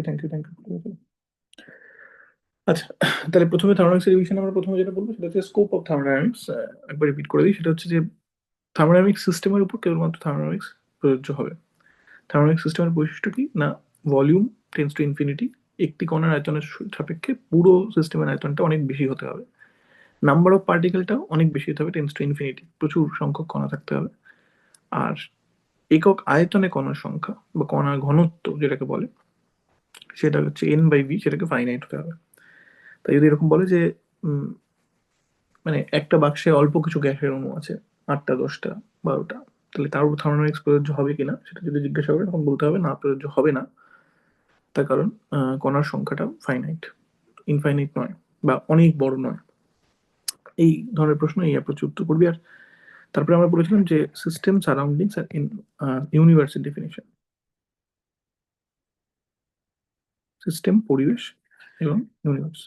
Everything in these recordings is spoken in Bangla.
Thank you. আচ্ছা, তাহলে প্রথমে থার্মোডাইনামিক্স এর বিষয়ে আমরা প্রথমে যেটা বলবো সেটা হচ্ছে স্কোপ অফ থার্মোডাইনামিক্স। একবার রিপিট করে দিই, সেটা হচ্ছে যে থার্মোডাইনামিক সিস্টেমের উপর কেবলমাত্র থার্মোডাইনামিক্স প্রযোজ্য হবে। থার্মোডাইনামিক সিস্টেমের বৈশিষ্ট্য কি না, ভলিউম টেন্স টু ইনফিনিটি, একটি কণার আয়তনের সাপেক্ষে পুরো সিস্টেমের আয়তনটা অনেক বেশি হতে হবে। নাম্বার অফ পার্টিকেলটাও অনেক বেশি হতে হবে, টেন্স টু ইনফিনিটি, প্রচুর সংখ্যক কণা থাকতে হবে। আর একক আয়তনে কণার সংখ্যা বা কণার ঘনত্ব যেটাকে বলে সেটা হচ্ছে n/v, সেটাকে ফাইনাইট হতে হবে। তাই যদি এরকম বলে যে উম, মানে একটা বাক্সে অল্প কিছু গ্যাসের অণু আছে, 8টা 10টা 12টা, তাহলে তার উপর থার্মোডাইনামিক্স প্রযোজ্য হবে কিনা সেটা যদি জিজ্ঞাসা করে তখন বলতে হবে না, প্রযোজ্য হবে না। তার কারণ কণার সংখ্যাটা ফাইনাইট, ইনফাইনাইট নয় বা অনেক বড় নয়। এই ধরনের প্রশ্ন এই অ্যাপ্রোচে উত্তর করবি। আর তারপরে আমরা বলেছিলাম যে সিস্টেম সারাউন্ডিংস আর ইন ইউনিভার্সের ডেফিনেশন। সিস্টেম পরিবেশ এবং ইউনিভার্স,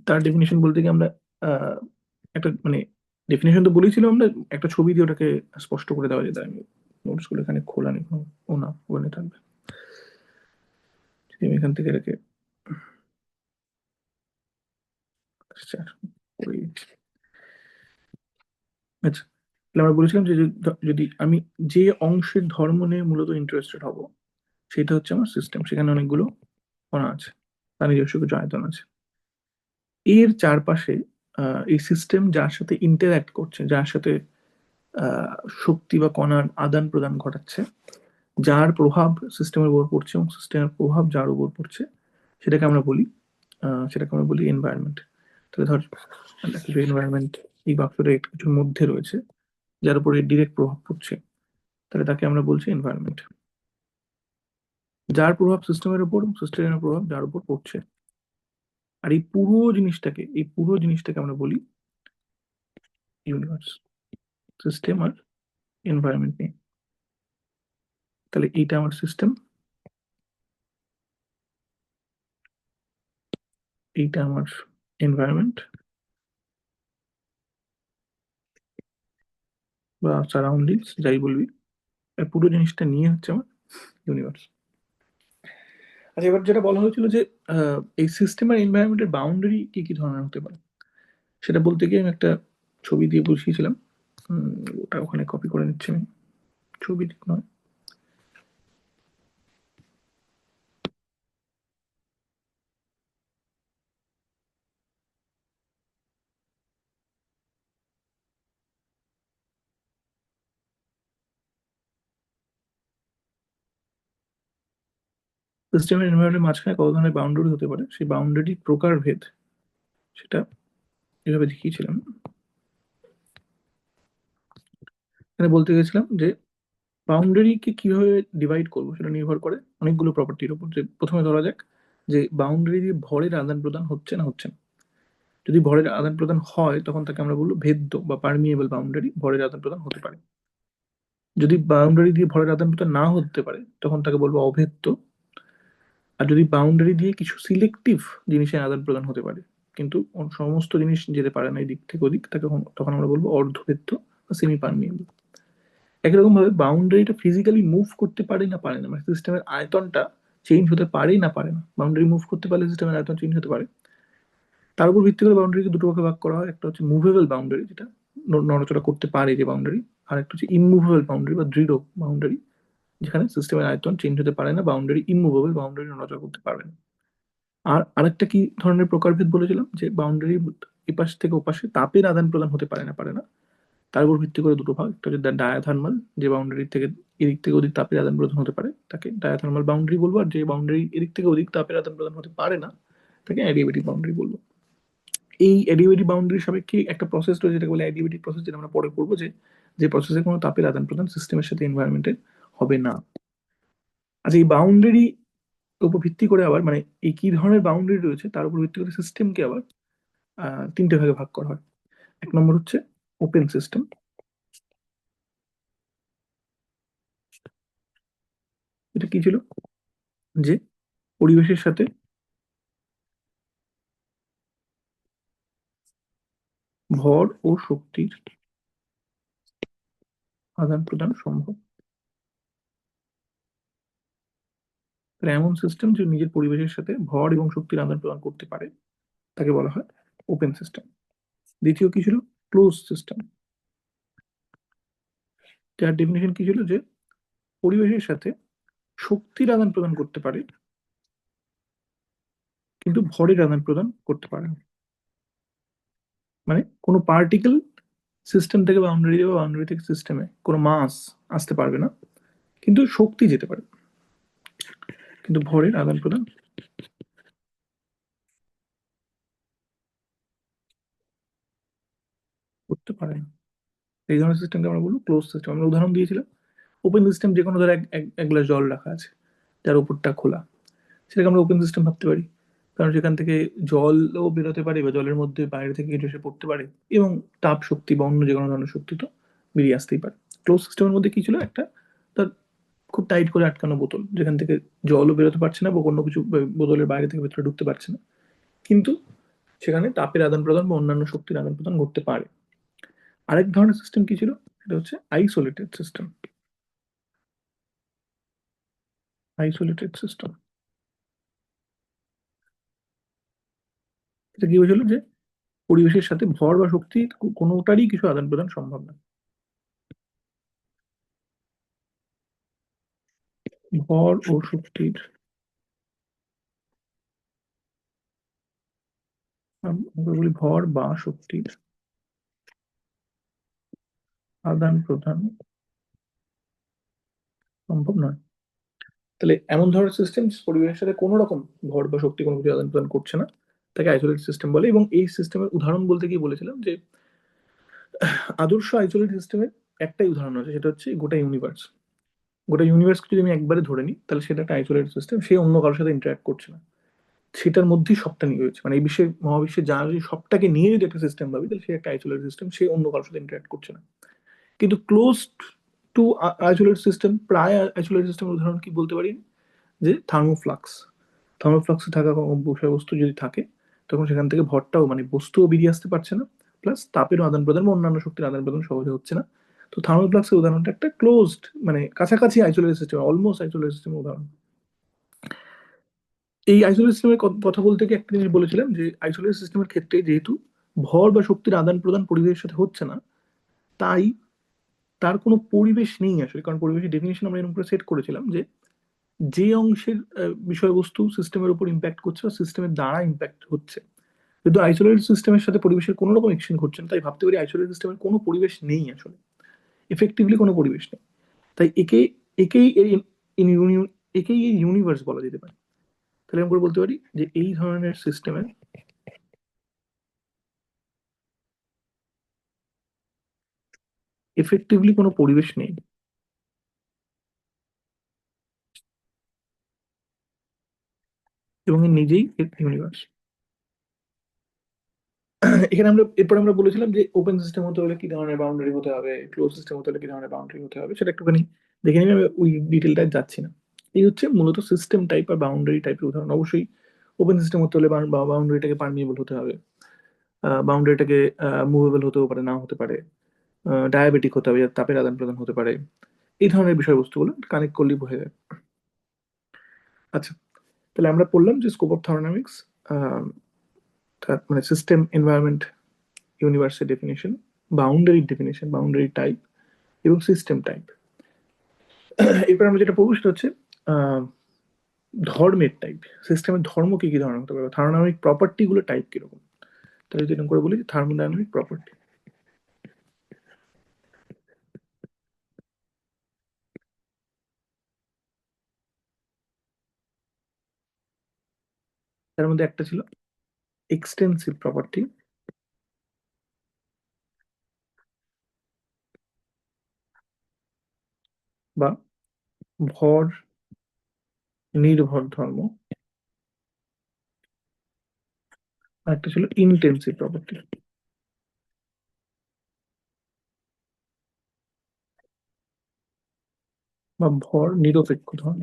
তার ডেফিনেশন বলতে গিয়ে আমরা আহ, একটা মানে ডেফিনেশন তো বলেছিলাম আমরা, একটা ছবি দিয়ে ওটাকে স্পষ্ট করে দেওয়া যেত। আমি নোটস গুলো এখানে খোলা নেই, ও না ওখানে থাকবে। যদি আমি এখান থেকে রেখে আচ্ছা করে দিচ্ছি। আচ্ছা, তাহলে আমরা বলেছিলাম যে যদি আমি যে অংশের ধর্ম নিয়ে মূলত ইন্টারেস্টেড হব সেটা হচ্ছে আমার সিস্টেম, সেখানে অনেকগুলো কণা আছে, তার নিজস্ব কিছু আয়তন আছে। এর চারপাশে এই সিস্টেম যার সাথে ইন্টারঅ্যাক্ট করছে, যার সাথে আহ, শক্তি বা কণার আদান প্রদান ঘটাচ্ছে, যার প্রভাব সিস্টেমের উপর পড়ছে এবং সিস্টেমের প্রভাব যার উপর পড়ছে, সেটাকে আমরা বলি এনভায়রনমেন্ট। তাহলে ধর একটা কিছু এনভায়রনমেন্ট এই বাক্সটা কিছুর মধ্যে রয়েছে, যার উপরে ডিরেক্ট প্রভাব পড়ছে, তাহলে তাকে আমরা বলছি এনভায়রনমেন্ট। যার প্রভাব সিস্টেমের উপর, সিস্টেমের প্রভাব যার উপর পড়ছে। আর এই পুরো জিনিসটাকে আমরা বলি ইউনিভার্স। সিস্টেম আর এনভায়রনমেন্ট নিয়ে। তাহলে এইটা আমার সিস্টেম, এইটা আমার এনভায়রনমেন্ট বা সারাউন্ডিংস যাই বলবি, আর পুরো জিনিসটা নিয়ে হচ্ছে আমার ইউনিভার্স। আচ্ছা, এবার যেটা বলা হয়েছিল যে এই সিস্টেম আর এনভায়রনমেন্টের বাউন্ডারি কি কি ধরনের হতে পারে, সেটা বলতে গিয়ে আমি একটা ছবি দিয়ে বুঝিয়েছিলাম। ওটা ওখানে কপি করে নিচ্ছি আমি, ছবি নয়। সিস্টেম আর এনভায়রনমেন্টের মাঝখানে কত ধরনের বাউন্ডারি হতে পারে, সেই বাউন্ডারি প্রকারভেদ সেটা এভাবে দেখিয়েছিলাম। এখানে বলতে গেছিলাম যে বাউন্ডারিকে কিভাবে ডিভাইড করবো সেটা নির্ভর করে অনেকগুলো প্রপার্টির উপর। যে প্রথমে ধরা যাক যে বাউন্ডারি দিয়ে ভরের আদান প্রদান হচ্ছে না হচ্ছে না। যদি ভরের আদান প্রদান হয় তখন তাকে আমরা বলবো ভেদ্য বা পারমিয়েবল বাউন্ডারি, ভরের আদান প্রদান হতে পারে। যদি বাউন্ডারি দিয়ে ভরের আদান প্রদান না হতে পারে তখন তাকে বলবো অভেদ্য। আর যদি বাউন্ডারি দিয়ে কিছু সিলেক্টিভ জিনিসের আদান প্রদান হতে পারে কিন্তু সমস্ত জিনিস যেতে পারে না এই দিক থেকে ওদিক, তাকে তখন আমরা বলবো অর্ধভেদ্য বা সেমি পারমিয়েবল। একরকম ভাবে বাউন্ডারিটা ফিজিক্যালি মুভ করতে পারে না পারে না, মানে সিস্টেমের আয়তনটা চেঞ্জ হতে পারে না পারে না। বাউন্ডারি মুভ করতে পারলে সিস্টেমের আয়তন চেঞ্জ হতে পারে। তার উপর ভিত্তি করে বাউন্ডারিকে দুটো ভাগে ভাগ করা হয়, একটা হচ্ছে মুভেবল বাউন্ডারি, যেটা নড়াচড়া করতে পারে যে বাউন্ডারি। আর একটা হচ্ছে ইমুভেবল বাউন্ডারি বা দৃঢ় বাউন্ডারি, যেখানে সিস্টেমের আয়তন চেঞ্জ হতে পারে না, বাউন্ডারি ইমুভেবল, বাউন্ডারি নড়াচড়া করতে পারবে না। আর আরেকটা কি ধরনের প্রকারভেদ বলেছিলাম, যে বাউন্ডারি এপাশ থেকে ওপাশে তাপের আদান প্রদান হতে পারে না পারে না। তার উপর ভিত্তি করে দুটো ভাগ, একটা হচ্ছে ডায়াথার্মাল, যে বাউন্ডারি থেকে এদিক থেকে ওদিক তাপের আদান প্রদান হতে পারে তাকে ডায়াথার্মাল বাউন্ডারি বলবো। আর যে বাউন্ডারি এদিক থেকে ওদিক তাপের আদান প্রদান হতে পারে না তাকে অ্যাডিয়েবেটিভ বাউন্ডারি বলবো। এই অ্যাডিয়েবেটিভ বাউন্ডারির সাপেক্ষে একটা প্রসেস রয়েছে যেটাকে বলে অ্যাডিয়েবেটিভ প্রসেস, যেটা আমরা পরে করবো, যে যে প্রসেসে কোনো তাপের আদান প্রদান সিস্টেমের সাথে এনভায়রনমেন্টের হবে না। আচ্ছা, এই বাউন্ডারি উপর ভিত্তি করে আবার মানে এই কি ধরনের বাউন্ডারি রয়েছে তার উপর ভিত্তি করে সিস্টেমকে আবার তিনটে ভাগে ভাগ করা হয়। এক নম্বর হচ্ছে ওপেন সিস্টেম। এটা কি ছিল, যে পরিবেশের সাথে ভর ও শক্তির আদান প্রদান সম্ভব। তাহলে এমন সিস্টেম যে নিজের পরিবেশের সাথে ভর এবং শক্তির আদান প্রদান করতে পারে তাকে বলা হয় ওপেন সিস্টেম। দ্বিতীয় কি ছিল? Close system. যার ডেফিনেশন কি ছিল? যে পরিবেশের সাথে শক্তির আদান প্রদান করতে পারে কিন্তু ভরের আদান প্রদান করতে পারে না। মানে কোনো পার্টিকেল সিস্টেম থেকে বাউন্ডারি থেকে সিস্টেমে কোনো মাস আসতে পারবে না, কিন্তু শক্তি যেতে পারে, কিন্তু ভরের আদান প্রদান করতে পারে না। এই ধরনের সিস্টেমকে আমরা বলবো ক্লোজ সিস্টেম। আমরা উদাহরণ দিয়েছিলাম ওপেন সিস্টেম, যে কোনো ধর এক গ্লাস জল রাখা আছে যার উপরটা খোলা, সেটাকে আমরা ওপেন সিস্টেম ভাবতে পারি, কারণ সেখান থেকে জলও বেরোতে পারে বা জলের মধ্যে বাইরে থেকে কিছু এসে পড়তে পারে, এবং তাপ শক্তি বা অন্য যে কোনো ধরনের শক্তি তো বেরিয়ে আসতেই পারে। ক্লোজ সিস্টেমের মধ্যে কি ছিল? একটা তার খুব টাইট করে আটকানো বোতল, যেখান থেকে জলও বেরোতে পারছে না বা অন্য কিছু বোতলের বাইরে থেকে ভেতরে ঢুকতে পারছে না, কিন্তু সেখানে তাপের আদান প্রদান বা অন্যান্য শক্তির আদান প্রদান ঘটতে পারে। আরেক ধরনের সিস্টেম কি ছিল? সেটা হচ্ছে আইসোলেটেড সিস্টেম। আইসোলেটেড সিস্টেম, এটা কি হয়েছিল? যে পরিবেশের সাথে ভর বা শক্তি কোনোটারই কিছু আদান প্রদান সম্ভব না। ভর ও শক্তির, আমরা বলি ভর বা শক্তির আদান প্রদান সম্ভব নয়। তাহলে এমন ধরনের সিস্টেম পরিবেশের সাথে কোনো রকম ভর বা শক্তি কোনো কিছু আদান প্রদান করছে না, তাকে আইসোলেটেড সিস্টেম বলে। এবং এই সিস্টেমের উদাহরণ বলতে গিয়ে বলেছিলাম যে আদর্শ আইসোলেটেড সিস্টেমের একটাই উদাহরণ আছে, সেটা হচ্ছে গোটা ইউনিভার্স। গোটা ইউনিভার্সকে যদি আমি একবারে ধরে নিই, তাহলে সেটা একটা আইসোলেটেড সিস্টেম, সে অন্য কারোর সাথে ইন্টারাক্ট করছে না, সেটার মধ্যেই সবটা নিয়ে রয়েছে। মানে এই বিশ্বের মহাবিশ্বে যা যদি সবটাকে নিয়ে যদি একটা সিস্টেম ভাবি, তাহলে সে একটা আইসোলেটেড সিস্টেম, সে অন্য কারোর সাথে ইন্টারাক্ট করছে না। কিন্তু ক্লোজড টু আইসোলেটেড সিস্টেম, প্রায় আইসোলেটেড সিস্টেমের উদাহরণ কি বলতে পারি? যে থার্মোফ্লাক্স। থার্মোফ্লাক্সে থাকা কোনো বিষয়বস্তু যদি থাকে, তখন সেখান থেকে ভরটাও মানে বস্তুও বেরিয়ে আসতে পারছে না, প্লাস তাপেরও আদান প্রদান বা অন্যান্য শক্তির আদান প্রদান সহজে হচ্ছে না। তো থার্মোফ্লাক্সের উদাহরণটা একটা ক্লোজড, মানে কাছাকাছি আইসোলেটেড সিস্টেম, অলমোস্ট আইসোলেটেড সিস্টেমের উদাহরণ। এই আইসোলেটেড সিস্টেমের কথা বলতে গিয়ে একটা জিনিস বলেছিলাম যে আইসোলেটেড সিস্টেমের ক্ষেত্রে যেহেতু ভর বা শক্তির আদান প্রদান পরিবেশের সাথে হচ্ছে না, তাই তার কোনো পরিবেশ নেই আসলে। কারণ পরিবেশের ডেফিনেশন আমরা এরকম করে সেট করেছিলাম যে যে অংশের বিষয়বস্তু সিস্টেমের উপর ইম্প্যাক্ট করছে বা সিস্টেমের দ্বারা ইম্প্যাক্ট হচ্ছে, কিন্তু আইসোলেটেড সিস্টেমের সাথে পরিবেশের কোনো রকম এক্সচেঞ্জ ঘটছে না, তাই ভাবতে পারি আইসোলেটেড সিস্টেমের কোনো পরিবেশ নেই আসলে, এফেক্টিভলি কোনো পরিবেশ নেই। তাই একেই এই একেই এই ইউনিভার্স বলা যেতে পারে। তাহলে আমরা বলতে পারি যে এই ধরনের সিস্টেমের এফেক্টিভলি কোনো পরিবেশ নেই এবং এর নিজেই ইউনিভার্স। এখানে আমরা এরপর আমরা বলেছিলাম যে ওপেন সিস্টেম হতে হলে কি ধরনের বাউন্ডারি হতে হবে, ক্লোজ সিস্টেম হতে হলে কি ধরনের বাউন্ডারি হতে হবে, সেটা একটুখানি দেখে নিবি, আমি ওই ডিটেলটায় যাচ্ছি না। এই হচ্ছে মূলত সিস্টেম টাইপ আর বাউন্ডারি টাইপের উদাহরণ। অবশ্যই ওপেন সিস্টেম হতে হলে বাউন্ডারিটাকে পারমিয়েবল হতে হবে, বাউন্ডারিটাকে মুভেবল হতেও পারে, না হতে পারে, ডায়াবেটিক হতে হবে, তাপের আদান প্রদান হতে পারে, এই ধরনের বিষয়বস্তুগুলো কানেক্ট করলেই বোঝা যায়। আচ্ছা, তাহলে আমরা পড়লাম যে স্কোপ অফ থার্মোডাইনামিক্স, মানে সিস্টেম, এনভায়রনমেন্ট, ইউনিভার্সের definition, boundary definition, boundary type এবং সিস্টেম টাইপ। এরপর আমরা যেটা পড়বো সেটা হচ্ছে আহ, ধর্মের টাইপ। সিস্টেমের ধর্ম কি কি ধরনের হতে পারে, থার্মোডাইনামিক প্রপার্টি গুলো টাইপ কিরকম। তাহলে যদি এরকম করে বলি থার্মোডাইনামিক প্রপার্টি, তার মধ্যে একটা ছিল এক্সটেন্সিভ প্রপার্টি বা ভর নির্ভর ধর্ম, আর একটা ছিল ইনটেনসিভ প্রপার্টি বা ভর নিরপেক্ষ ধর্ম।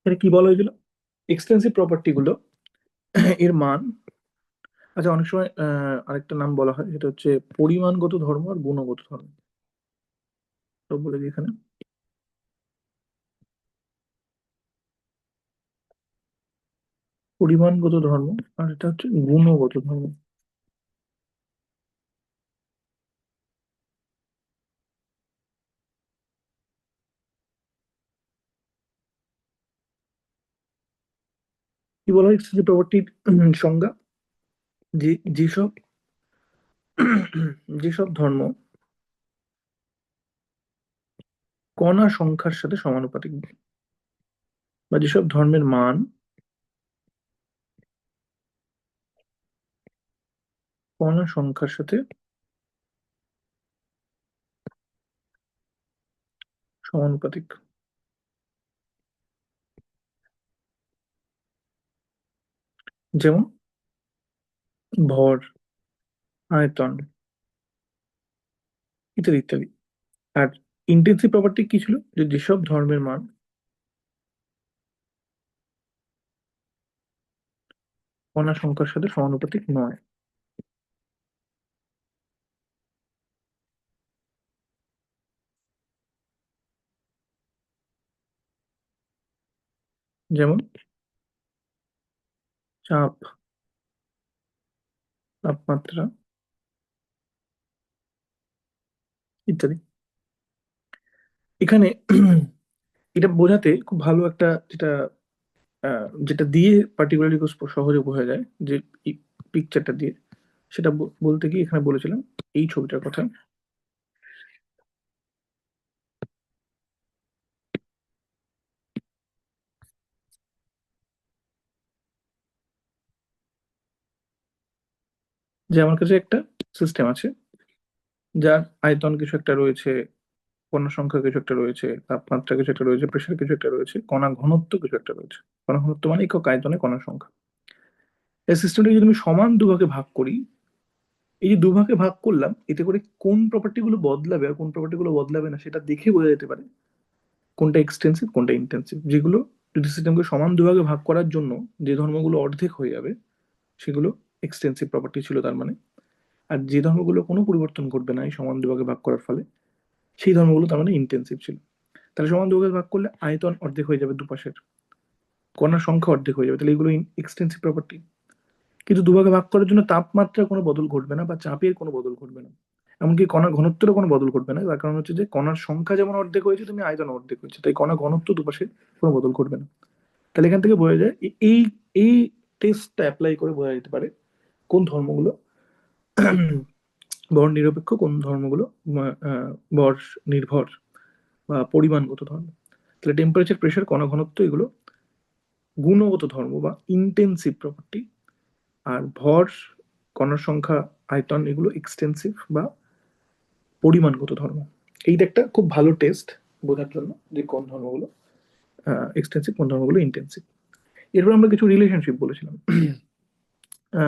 এটা কি বলা হয়েছিল? এক্সটেন্সিভ প্রপার্টি গুলো এর মান আচ্ছা, অনেক সময় আরেকটা নাম বলা হয়, সেটা হচ্ছে পরিমাণগত ধর্ম আর গুণগত ধর্ম। তো বলে দিই এখানে, পরিমাণগত ধর্ম আর এটা হচ্ছে গুণগত ধর্ম। কি বলা হয় এক্সটেন্সিভ প্রপার্টির সংজ্ঞা? যে যেসব যেসব ধর্ম কণা সংখ্যার সাথে সমানুপাতিক, বা যেসব ধর্মের মান কণা সংখ্যার সাথে সমানুপাতিক। যেমন ভর, আয়তন, ইত্যাদি ইত্যাদি। আর ইন্টেন্সিভ প্রপার্টি কি ছিল? যে যেসব ধর্মের মান কণা সংখ্যার সাথে সমানুপাতিক নয়। যেমন চাপ, তাপমাত্রা, ইত্যাদি। এখানে এটা বোঝাতে খুব ভালো একটা, যেটা যেটা দিয়ে পার্টিকুলারলি খুব সহজে বোঝা যায়, যে পিকচারটা দিয়ে, সেটা বলতে গিয়ে এখানে বলেছিলাম এই ছবিটার কথা। যে আমার কাছে একটা সিস্টেম আছে, যার আয়তন কিছু একটা রয়েছে, কণা সংখ্যা কিছু একটা রয়েছে, তাপমাত্রা কিছু একটা রয়েছে, প্রেশার কিছু একটা রয়েছে, কণা ঘনত্ব কিছু একটা রয়েছে। কণা ঘনত্ব মানে একক আয়তনে কণার সংখ্যা। এই সিস্টেমটা যদি আমি সমান দুভাগে ভাগ করি, এই যে দুভাগে ভাগ করলাম, এতে করে কোন প্রপার্টি গুলো বদলাবে আর কোন প্রপার্টি গুলো বদলাবে না সেটা দেখে বোঝা যেতে পারে কোনটা এক্সটেন্সিভ কোনটা ইন্টেন্সিভ। যেগুলো, যদি সিস্টেমকে সমান দুভাগে ভাগ করার জন্য যে ধর্মগুলো অর্ধেক হয়ে যাবে, সেগুলো এক্সটেন্সিভ প্রপার্টি ছিল তার মানে। আর যে ধর্মগুলো কোনো পরিবর্তন ঘটবে না এই সমান দুভাগে ভাগ করার ফলে, সেই ধর্মগুলো তার মানে ইন্টেন্সিভ ছিল। তাহলে সমান দুভাগে ভাগ করলে আয়তন অর্ধেক হয়ে যাবে দুপাশের, কণার সংখ্যা অর্ধেক হয়ে যাবে, তাহলে এগুলো এক্সটেন্সিভ প্রপার্টি। কিন্তু দুভাগে ভাগ করার জন্য তাপমাত্রার কোনো বদল ঘটবে না বা চাপের কোনো বদল ঘটবে না, এমনকি কণা ঘনত্বেরও কোনো বদল ঘটবে না। তার কারণ হচ্ছে যে কণার সংখ্যা যেমন অর্ধেক হয়েছে, তুমি আয়তন অর্ধেক হয়েছে, তাই কণা ঘনত্ব দুপাশে কোনো বদল ঘটবে না। তাহলে এখান থেকে বোঝা যায় এই এই টেস্টটা অ্যাপ্লাই করে বোঝা যেতে পারে কোন ধর্মগুলো ভর নিরপেক্ষ, কোন ধর্মগুলো ভর নির্ভর বা পরিমাণগত ধর্ম। তাহলে টেম্পারেচার, প্রেশার, কণা ঘনত্ব এগুলো গুণগত ধর্ম বা ইন্টেন্সিভ প্রপার্টি। আর ভর, কণার সংখ্যা, আয়তন এগুলো এক্সটেন্সিভ বা পরিমাণগত ধর্ম। এইটা একটা খুব ভালো টেস্ট বোঝার জন্য যে কোন ধর্মগুলো এক্সটেন্সিভ কোন ধর্মগুলো ইন্টেন্সিভ। এরপর আমরা কিছু রিলেশনশিপ বলেছিলাম।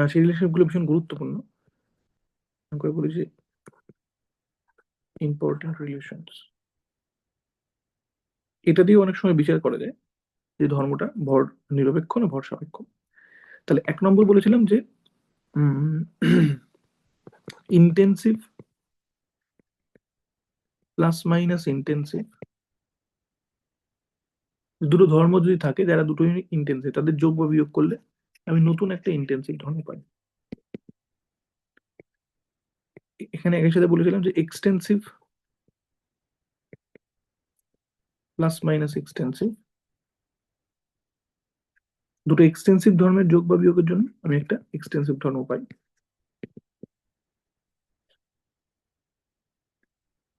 সেই রিলেশনশিপ গুলো ভীষণ গুরুত্বপূর্ণ। করে বলি যে ইম্পর্টেন্ট রিলেশনস, এটা দিয়ে অনেক সময় বিচার করা যায় যে ধর্মটা ভর নিরপেক্ষ না ভর সাপেক্ষ। তাহলে এক নম্বর বলেছিলাম যে ইন্টেন্সিভ প্লাস মাইনাস ইন্টেন্সিভ, দুটো ধর্ম যদি থাকে যারা দুটোই ইন্টেন্সিভ, তাদের যোগ বা বিয়োগ করলে আমি নতুন একটা ইন্টেন্সিভ ধর্ম পাই। এখানে এর সাথে বলেছিলাম যে এক্সটেন্সিভ প্লাস মাইনাস এক্সটেন্সিভ, দুটো এক্সটেন্সিভ ধর্মের যোগ বা বিয়োগের জন্য আমি একটা এক্সটেন্সিভ ধর্ম পাই।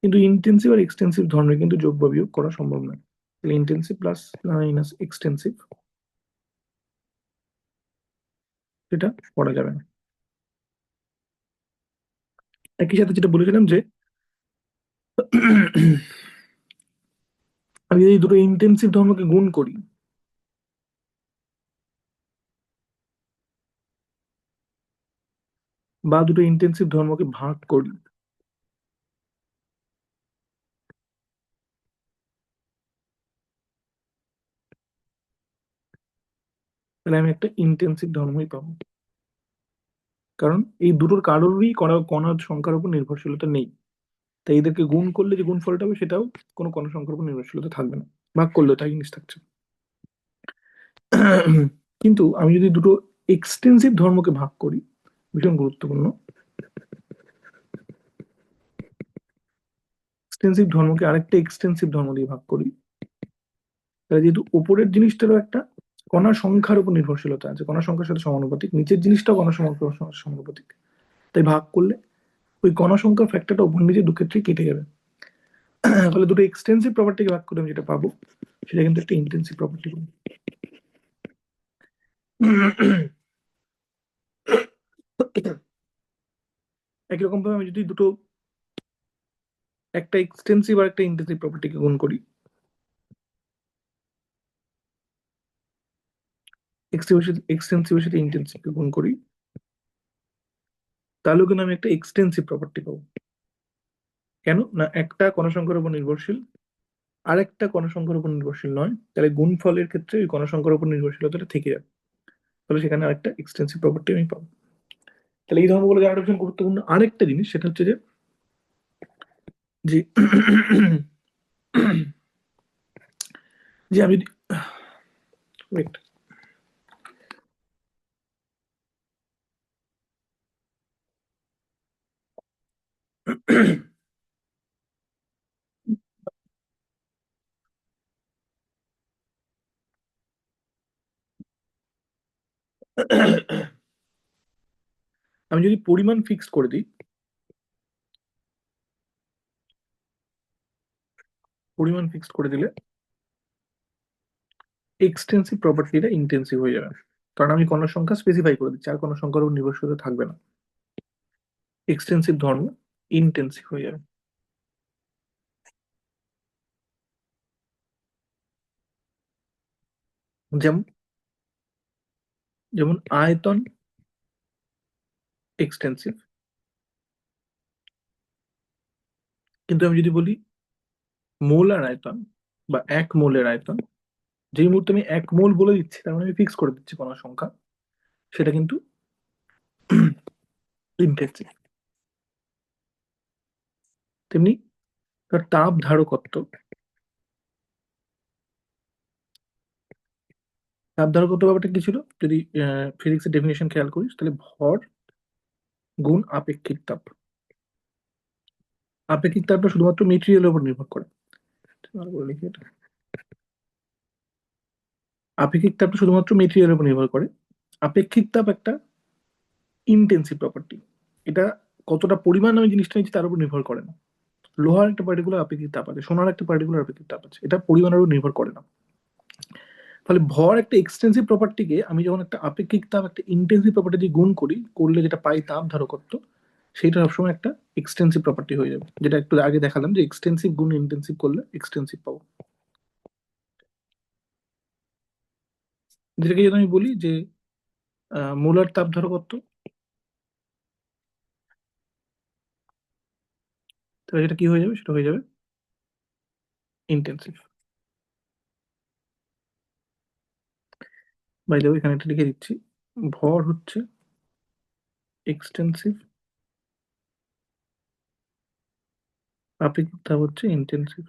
কিন্তু ইন্টেন্সিভ আর এক্সটেন্সিভ ধর্মের কিন্তু যোগ বা বিয়োগ করা সম্ভব নয়। তাহলে ইন্টেন্সিভ প্লাস মাইনাস এক্সটেন্সিভ, সেটা করা যাবে না। একই সাথে যেটা বলেছিলাম যে আমি যদি দুটো ইন্টেন্সিভ ধর্মকে গুণ করি বা দুটো ইন্টেন্সিভ ধর্মকে ভাগ করি, তাহলে আমি একটা ইন্টেন্সিভ ধর্মই পাবো। কারণ এই দুটোর কারোরই কণার সংখ্যার উপর নির্ভরশীলতা নেই। তাই এদেরকে গুণ করলে যে গুণফলটা হবে সেটাও কোনো কণা সংখ্যার উপর নির্ভরশীলতা থাকবে না, ভাগ করলেও তাই জিনিস থাকছে। কিন্তু আমি যদি দুটো এক্সটেন্সিভ ধর্মকে ভাগ করি, ভীষণ গুরুত্বপূর্ণ, এক্সটেন্সিভ ধর্মকে আরেকটা এক্সটেন্সিভ ধর্ম দিয়ে ভাগ করি, তাহলে যেহেতু উপরের জিনিসটারও একটা কণার সংখ্যার উপর নির্ভরশীলতা আছে, কণার সংখ্যার সাথে সমানুপাতিক, নিচের জিনিসটাও কণার সংখ্যার সাথে সমানুপাতিক, তাই ভাগ করলে ওই কণা সংখ্যার ফ্যাক্টরটা উপর নিচে দু ক্ষেত্রেই কেটে যাবে। ফলে দুটো এক্সটেন্সিভ প্রপার্টিকে ভাগ করে আমি যেটা পাবো সেটা কিন্তু একটা ইন্টেন্সিভ প্রপার্টি। একই রকম ভাবে আমি যদি দুটো, একটা এক্সটেন্সিভ আর একটা ইন্টেন্সিভ প্রপার্টিকে গুণ করি, এক্সটেন্সিভের সাথে ইন্টেন্সিভকে গুণ করি, তাহলেও কিন্তু আমি একটা এক্সটেন্সিভ প্রপার্টি পাবো। কেন না, একটা কণা সংখ্যার উপর নির্ভরশীল, আরেকটা কণা সংখ্যার উপর নির্ভরশীল নয়, তাহলে গুণফলের ক্ষেত্রে ওই কণা সংখ্যার উপর নির্ভরশীলতাটা থেকে যাবে, তাহলে সেখানে আরেকটা এক্সটেন্সিভ প্রপার্টি আমি পাবো। তাহলে এই ধর্মগুলো জানাটা ভীষণ গুরুত্বপূর্ণ। আরেকটা জিনিস সেটা হচ্ছে যে যে যে আমি wait, আমি যদি পরিমাণ ফিক্সড করে দিই, পরিমাণ ফিক্সড করে দিলে এক্সটেন্সিভ প্রপার্টিটা ইন্টেন্সিভ হয়ে যাবে, কারণ আমি কণার সংখ্যা স্পেসিফাই করে দিচ্ছি, আর কণার সংখ্যার উপর নির্ভরশীলতা থাকবে না, এক্সটেন্সিভ ধর্ম ইন্টেন্সিভ হয়ে যাবে। যেমন যেমন আয়তন এক্সটেন্সিভ, কিন্তু আমি যদি বলি মোলার আয়তন বা এক মোলের আয়তন, যেই মুহূর্তে আমি এক মোল বলে দিচ্ছি তার মানে আমি ফিক্স করে দিচ্ছি কণার সংখ্যা, সেটা কিন্তু ইন্টেন্সিভ। তেমনি তার তাপ ধারকত্ব, তাপ ধারকত্ব ব্যাপারটা কি ছিল, যদি ফিজিক্সের ডেফিনেশন খেয়াল করিস তাহলে ভর গুণ আপেক্ষিক তাপ। আপেক্ষিক তাপটা শুধুমাত্র মেটেরিয়ালের উপর নির্ভর করে, ভালো করে লিখি এটা। আপেক্ষিক তাপটা শুধুমাত্র মেটেরিয়ালের উপর নির্ভর করে। আপেক্ষিক তাপ একটা ইন্টেন্সিভ প্রপার্টি, এটা কতটা পরিমাণ আমি জিনিসটা নিচ্ছি তার উপর নির্ভর করে না। লোহার একটা পার্টিকুলার আপেক্ষিক তাপ আছে, সোনার একটা পার্টিকুলার আপেক্ষিক তাপ আছে, এটা পরিমাণের উপর নির্ভর করে না। ফলে ভর একটা এক্সটেন্সিভ প্রপার্টিকে আমি যখন একটা আপেক্ষিক তাপ একটা ইন্টেন্সিভ প্রপার্টি দিয়ে গুণ করি, করলে যেটা পাই তাপ ধারকত্ব, সেটা সবসময় একটা এক্সটেন্সিভ প্রপার্টি হয়ে যাবে, যেটা একটু আগে দেখালাম যে এক্সটেন্সিভ গুণ ইন্টেন্সিভ করলে এক্সটেন্সিভ পাবো। যেটাকে যদি আমি বলি যে মোলার তাপ ধারকত্ব, তাহলে সেটা কি হয়ে যাবে, সেটা হয়ে যাবে ইন্টেন্সিভ। বাই দ্য ওয়ে এখানে একটা লিখে দিচ্ছি, ভর হচ্ছে এক্সটেন্সিভ, আপেক্ষিক তাপ হচ্ছে ইন্টেন্সিভ।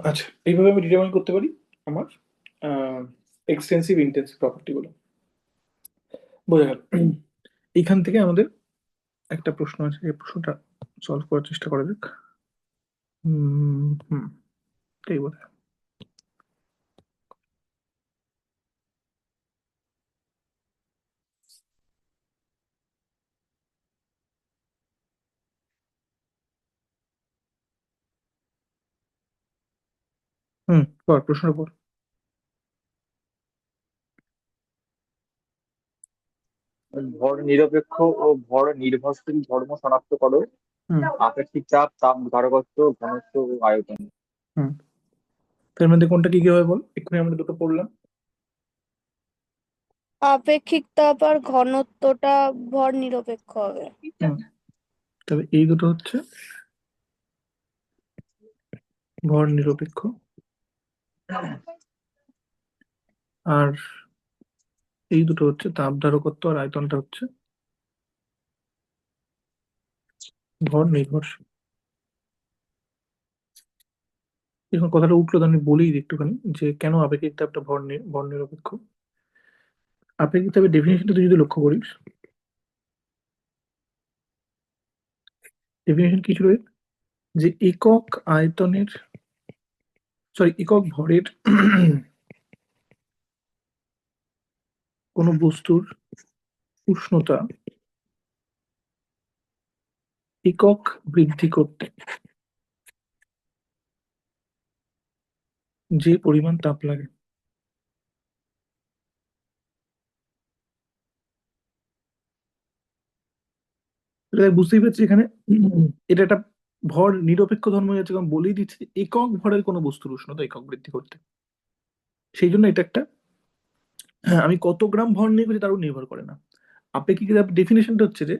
আচ্ছা, এইভাবে আমি ডিটারমাইন করতে পারি আমার এক্সটেন্সিভ ইন্টেন্সিভ প্রপার্টি গুলো। বোঝা গেল। এইখান থেকে আমাদের একটা প্রশ্ন আছে, এই প্রশ্নটা সলভ করার চেষ্টা করা যাক। হুম, এই বলে। পর প্রশ্নের পর। ভর নিরপেক্ষ ও ভর নির্ভরশীল ধর্ম শনাক্ত করো। হুম আপেক্ষিক চাপ, তাপ ধারকত্ব, ঘনত্ব ও আয়তন। হুম তার মধ্যে কোনটা কি কি হবে বল, এক্ষুনি আমরা দুটো পড়লাম। আপেক্ষিক তাপ আর ঘনত্বটা ভর নিরপেক্ষ হবে। হুম তবে এই দুটো হচ্ছে ভর নিরপেক্ষ, আর এই দুটো হচ্ছে তাপ ধারকত্ব, আর আয়তনটা হচ্ছে ভর নির্ভরশীল। এখন কথাটা উঠলো তো আমি বলেই দিই একটুখানি যে কেন আপেক্ষিক তাপটা ভর নিরপেক্ষ। আপেক্ষিক তাপের ডেফিনেশনটা তুই যদি লক্ষ্য করিস, ডেফিনেশন কি ছিল এর? যে একক আয়তনের, সরি একক ভরের কোনো বস্তুর উষ্ণতা একক বৃদ্ধি করতে যে পরিমাণ তাপ লাগে। এটা বুঝতেই পারছি এখানে এটা একটা ভর নিরপেক্ষ ধর্ম হয়ে যাচ্ছে, কারণ বলেই দিচ্ছে যে একক ভরের কোনো বস্তুর উষ্ণতা একক বৃদ্ধি করতে। সেই জন্য এটা একটা, হ্যাঁ, আমি কত গ্রাম ভর নিয়ে করছি তার উপর নির্ভর করে না। আপেক্ষিক ডেফিনেশনটা হচ্ছে যে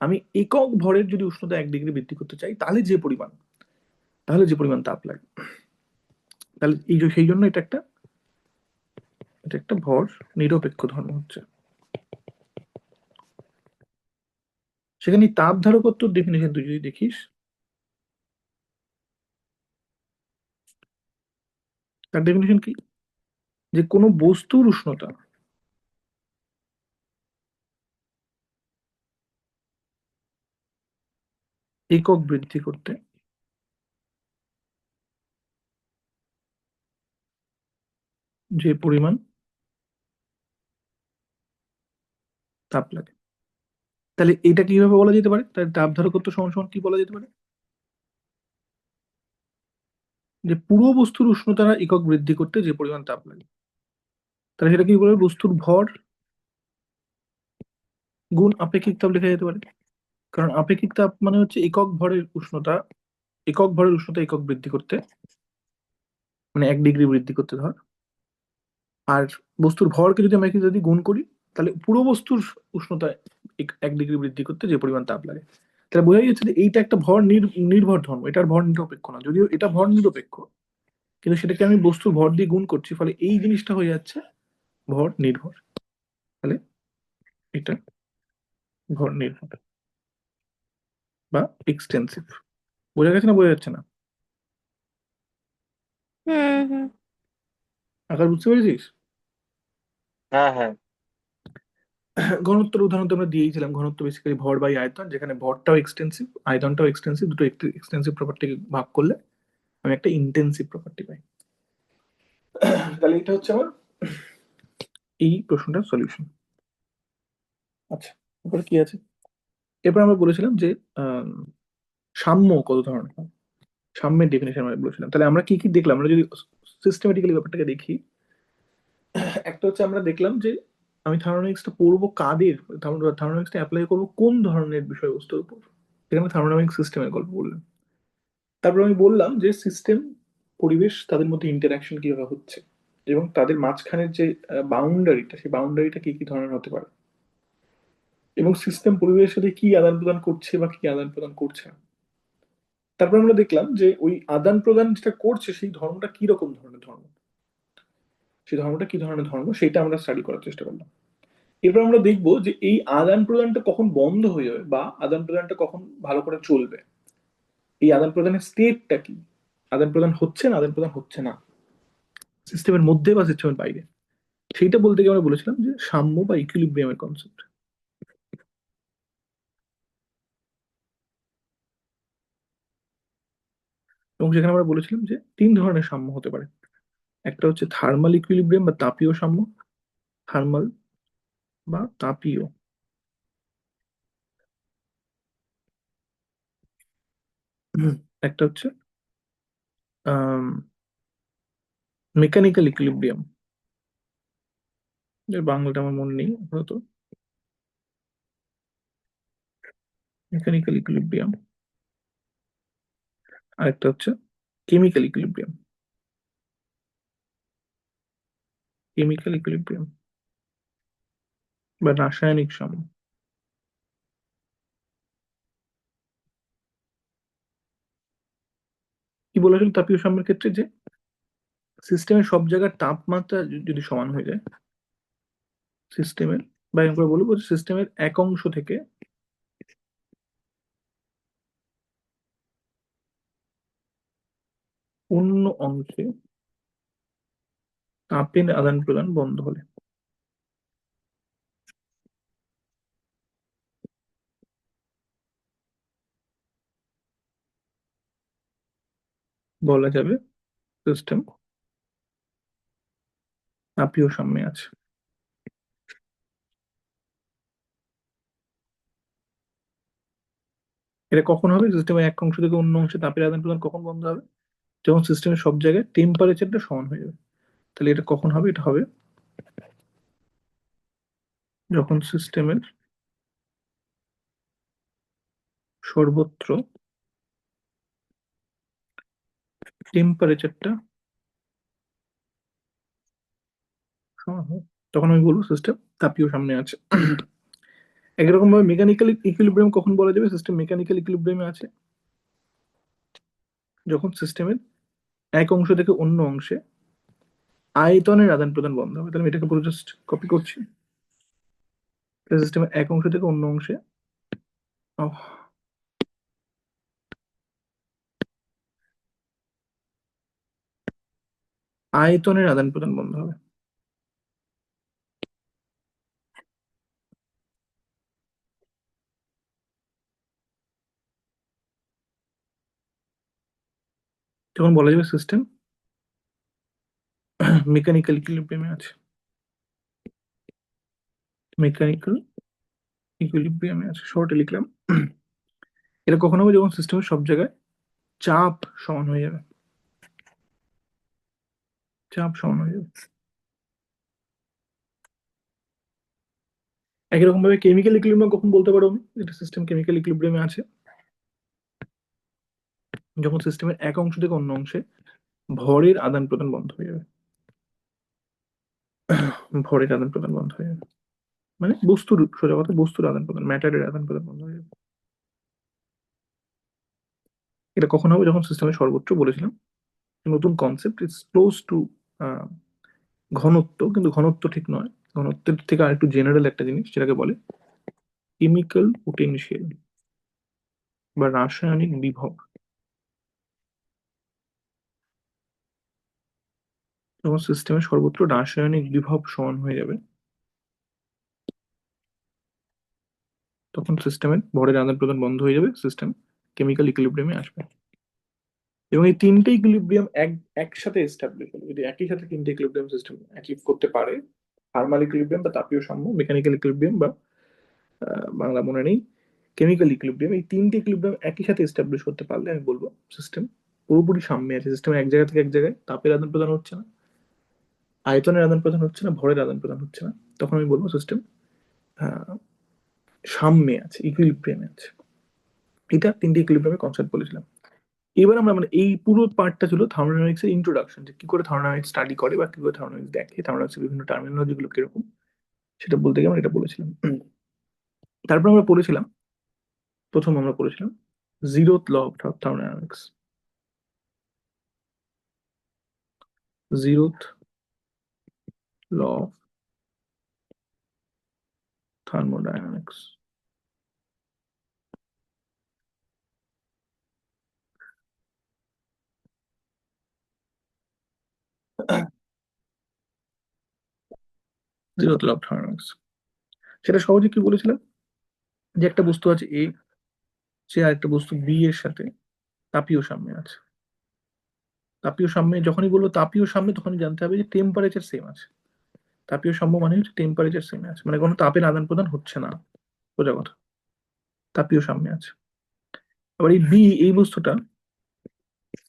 আমি একক ভরের যদি উষ্ণতা 1 ডিগ্রি বৃদ্ধি করতে চাই তাহলে যে পরিমাণ তাপ লাগে, তাহলে সেই জন্য এটা একটা ভর নিরপেক্ষ ধর্ম হচ্ছে। সেখানে তাপ ধারকত্ব ডেফিনেশন তুই যদি দেখিস, তার ডেফিনেশন কি? যে কোনো বস্তুর উষ্ণতা একক বৃদ্ধি করতে যে পরিমাণ তাপ লাগে। তাহলে এটা কিভাবে বলা যেতে পারে? তাহলে তাপ ধারকত্ব সমান সমান কি বলা যেতে পারে? যে পুরো বস্তুর উষ্ণতা একক বৃদ্ধি করতে যে পরিমাণ তাপ লাগে। তাহলে সেটা কি বলে? বস্তুর ভর গুণ আপেক্ষিক তাপ লেখা যেতে পারে। কারণ আপেক্ষিক তাপ মানে হচ্ছে একক ভরের উষ্ণতা একক বৃদ্ধি করতে, মানে 1 ডিগ্রি বৃদ্ধি করতে ধর। আর বস্তুর ভরকে যদি গুণ করি, তাহলে পুরো বস্তুর উষ্ণতা 1 ডিগ্রি বৃদ্ধি করতে যে পরিমাণ তাপ লাগে। তাহলে বোঝাই যাচ্ছে যে এইটা একটা নির্ভর ধর্ম, এটার ভর নিরপেক্ষ না, যদিও এটা ভর নিরপেক্ষ, কিন্তু সেটাকে আমি বস্তুর ভর দিয়ে গুণ করছি, ফলে এই জিনিসটা হয়ে যাচ্ছে ভর নির্ভর। তাহলে এটা ভর নির্ভর বা এক্সটেন্সিভ। বোঝা গেছে না বোঝা যাচ্ছে না? হুম হুম। আকার বুঝতে পেরেছিস? হ্যাঁ, হ্যাঁ। ঘনত্বের উদাহরণ তো আমরা দিয়েছিলাম। ঘনত্ব বেসিক্যালি ভর বাই আয়তন, যেখানে ভরটাও এক্সটেন্সিভ আয়তনটাও এক্সটেন্সিভ, দুটো এক্সটেন্সিভ প্রপার্টিকে ভাগ করলে আমি একটা ইন্টেন্সিভ প্রপার্টি পাই। তাহলে এটা হচ্ছে আমার এই প্রশ্নটার সলিউশন। আচ্ছা, এরপরে কি আছে? এরপর আমরা বলেছিলাম যে আম, সাম্য কত ধরনের হয়, সাম্যের ডেফিনেশন আমরা বলেছিলাম। তাহলে আমরা কি কি দেখলাম? আমরা যদি সিস্টেমেটিক্যালি ব্যাপারটাকে দেখি, একটা হচ্ছে আমরা দেখলাম যে আমি থার্মোডাইনামিক্সটা পড়বো কাদের, থার্মোডাইনামিক্সটা অ্যাপ্লাই করবো কোন ধরনের বিষয়বস্তুর উপর, সেখানে থার্মোডাইনামিক্স সিস্টেমের গল্প বললাম। তারপর আমি বললাম যে সিস্টেম, পরিবেশ, তাদের মধ্যে ইন্টারাকশন কিভাবে হচ্ছে, এবং তাদের মাঝখানের যে বাউন্ডারিটা, সেই বাউন্ডারিটা কি কি ধরনের হতে পারে, এবং সিস্টেম পরিবেশের সাথে কি আদান প্রদান করছে বা কি আদান প্রদান করছে না। তারপর আমরা দেখলাম যে ওই আদান প্রদান যেটা করছে সেই ধর্মটা কি রকম ধরনের ধর্ম, সেই ধর্মটা কি ধরনের ধর্ম সেটা আমরা স্টাডি করার চেষ্টা করলাম। এরপর আমরা দেখবো যে এই আদান প্রদানটা কখন বন্ধ হয়ে যাবে বা আদান প্রদানটা কখন ভালো করে চলবে, এই আদান প্রদানের স্টেটটা কি, আদান প্রদান হচ্ছে না আদান প্রদান হচ্ছে না, সিস্টেমের মধ্যে বা সিস্টেমের বাইরে। সেইটা বলতে গিয়ে আমরা বলেছিলাম যে সাম্য বা ইকুইলিব্রিয়ামের কনসেপ্ট। এবং সেখানে আমরা বলেছিলাম যে 3 ধরনের সাম্য হতে পারে। একটা হচ্ছে থার্মাল ইকুইলিব্রিয়াম বা তাপীয় সাম্য, থার্মাল বা তাপীয়। একটা হচ্ছে মেকানিক্যাল ইকুইলিব্রিয়াম, এর বাংলাটা আমার মনে নেই আপাতত। Mechanical equilibrium. আর একটা হচ্ছে কেমিক্যাল ইকুইলিব্রিয়াম, কেমিক্যাল ইকুইলিব্রিয়াম বা রাসায়নিক সাম্য। কি বলেছিল তাপীয় সাম্যের ক্ষেত্রে? যে সিস্টেমের সব জায়গার তাপমাত্রা যদি সমান হয়ে যায়, সিস্টেমের, বা এরকম করে বলবো সিস্টেমের এক অংশ থেকে অন্য অংশে তাপের আদান প্রদান বন্ধ হলে বলা যাবে সিস্টেম তাপীয় সাম্যে আছে। এটা কখন হবে? সিস্টেমের এক অংশ থেকে অন্য অংশে তাপের আদান প্রদান কখন বন্ধ হবে? যখন সিস্টেমের সব জায়গায় টেম্পারেচারটা সমান হয়ে যাবে। তাহলে এটা কখন হবে? এটা হবে যখন সিস্টেমের সর্বত্র টেম্পারেচারটা সমান হবে, তখন আমি বলবো সিস্টেম তাপীয় সামনে আছে। একরকম ভাবে মেকানিক্যাল ইকুইলিব্রিয়াম কখন বলা যাবে সিস্টেম মেকানিক্যাল ইকুইলিব্রিয়ামে আছে? যখন সিস্টেমের এক অংশ থেকে অন্য অংশে আয়তনের আদান প্রদান বন্ধ হবে। তাহলে আমি এটাকে পুরো জাস্ট কপি করছি। সিস্টেমের এক অংশ থেকে অন্য অংশে আহ, আয়তনের আদান প্রদান বন্ধ হবে। তখন বলা যাবে সিস্টেম মেকানিক্যাল ইকুইলিব্রিয়ামে আছে। মেকানিক্যাল ইকুইলিব্রিয়ামে আছে, শর্টে লিখলাম। এটা কখন হবে? যখন সিস্টেমের সব জায়গায় চাপ সমান হয়ে যাবে। চাপ সমান হয়ে যাবে। একই রকম ভাবে কেমিক্যাল ইকুইলিব্রিয়াম কখন বলতে পারো আমি এটা সিস্টেম কেমিক্যাল ইকুইলিব্রিয়ামে আছে? যখন সিস্টেমের এক অংশ থেকে অন্য অংশে ভরের আদান প্রদান বন্ধ হয়ে যাবে। ভরের আদান প্রদান বন্ধ হয়ে যাবে মানে বস্তুর, সোজা কথা বস্তুর আদান প্রদান, ম্যাটারের আদান প্রদান বন্ধ হয়ে যাবে। এটা কখন হবে? যখন সিস্টেমের সর্বোচ্চ, বলেছিলাম নতুন কনসেপ্ট, ইটস ক্লোজ টু ঘনত্ব, কিন্তু ঘনত্ব ঠিক নয়, ঘনত্বের থেকে আর একটু জেনারেল একটা জিনিস যেটাকে বলে কেমিক্যাল পোটেনশিয়াল বা রাসায়নিক বিভব। যখন সিস্টেমের সর্বত্র রাসায়নিক বিভব সমান হয়ে যাবে, তখন সিস্টেমের ভরের আদান প্রদান বন্ধ হয়ে যাবে, সিস্টেম কেমিক্যাল ইকুইলিব্রিয়ামে আসবে। এবং এই তিনটে ইকুইলিব্রিয়াম একসাথে এস্টাবলিশ হলো, যদি একই সাথে তিনটে ইকুইলিব্রিয়াম সিস্টেম অ্যাচিভ করতে পারে, থার্মাল ইকুইলিব্রিয়াম বা তাপীয় সাম্য, মেকানিক্যাল ইকুইলিব্রিয়াম বা বাংলা মনে নেই, কেমিক্যাল ইকুইলিব্রিয়াম, এই তিনটে ইকুইলিব্রিয়াম একই সাথে এস্টাবলিশ করতে পারলে আমি বলবো সিস্টেম পুরোপুরি সাম্যে আছে। সিস্টেম এক জায়গা থেকে এক জায়গায় তাপের আদান প্রদান হচ্ছে না, আয়তনের আদান প্রদান হচ্ছে না, ভরের আদান প্রদান হচ্ছে না, তখন আমি বলবো সিস্টেম সাম্যে আছে, ইকুইলিব্রিয়ামে আছে। এটা তিনটে ইকুইলিব্রিয়ামের কনসেপ্ট বলেছিলাম। এবার আমরা মানে এই পুরো পার্টটা ছিল থার্মোডাইনামিক্স এর ইন্ট্রোডাকশন, যে কি করে থার্মোডাইনামিক্স স্টাডি করে বা কি করে থার্মোডাইনামিক্স দেখে, থার্মোডাইনামিক্স বিভিন্ন টার্মিনোলজি গুলো কিরকম, সেটা বলতে গিয়ে আমরা এটা বলেছিলাম। তারপর আমরা পড়েছিলাম, প্রথম আমরা পড়েছিলাম zeroth law of thermodynamics. Zeroth law of thermodynamics. Zeroth law of thermodynamics, সেটা সহজে কি বলেছিলাম, যে একটা বস্তু আছে এ, সে আরেকটা বস্তু বি এর সাথে তাপীয় সাম্যে আছে। তাপীয় সাম্যে যখনই বলবো তাপীয় সাম্যে, তখনই জানতে হবে যে টেম্পারেচার সেম আছে। তাপীয় সাম্য মানে হচ্ছে টেম্পারেচার সেম আছে, মানে কোনো তাপের আদান প্রদান হচ্ছে না, সোজা কথা, তাপীয় সাম্যে আছে। আবার এই বি, এই বস্তুটা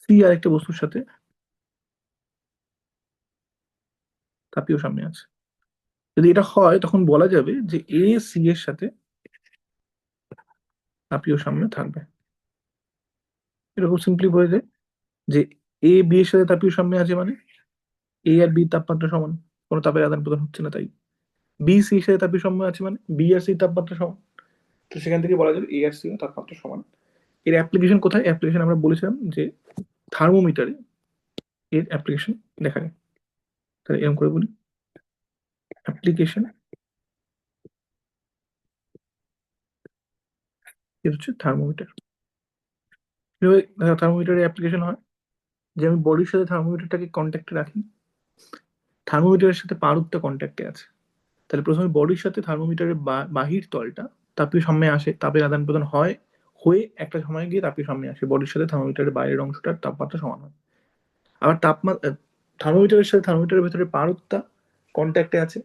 সি আরেকটা বস্তুর সাথে তাপীয় সাম্যে আছে। যদি এটা হয় তখন বলা যাবে যে এ সি এর সাথে তাপীয় সাম্যে থাকবে। এরকম সিম্পলি বোঝা যায় যে এ বি এর সাথে তাপীয় সাম্যে আছে মানে এ আর বি তাপমাত্রা সমান, কোনো তাপের আদান প্রদান হচ্ছে না, তাই বি সি এর সাথে তাপীয় সাম্য আছে মানে বি আর সি তাপমাত্রা সমান। তো সেখান থেকে বলা যাবে এ আর সি তাপমাত্রা সমান। এর অ্যাপ্লিকেশন কোথায়? অ্যাপ্লিকেশন আমরা বলেছিলাম যে থার্মোমিটারে, এর অ্যাপ্লিকেশন দেখা যায়। তাহলে এরকম করে বলি, অ্যাপ্লিকেশন এর হচ্ছে থার্মোমিটার। কিভাবে থার্মোমিটারের অ্যাপ্লিকেশন হয়, যে আমি বডির সাথে থার্মোমিটারটাকে কন্ট্যাক্টে রাখি, থার্মোমিটারের সাথে পারদটা কন্ট্যাক্টে আছে। তাহলে প্রথমে বডির সাথে থার্মোমিটারের বাহির তলটা তাপীয় সাম্যে আসে, তাপের আদান প্রদান হয়, হয়ে একটা সময় গিয়ে তাপীয় সাম্যে আসে, বডির সাথে থার্মোমিটারের বাইরের অংশটার তাপমাত্রা সমান হয়। আবার থার্মোমিটারের সাথে থার্মোমিটারের ভেতরে পারদটা কন্ট্যাক্টে আছে,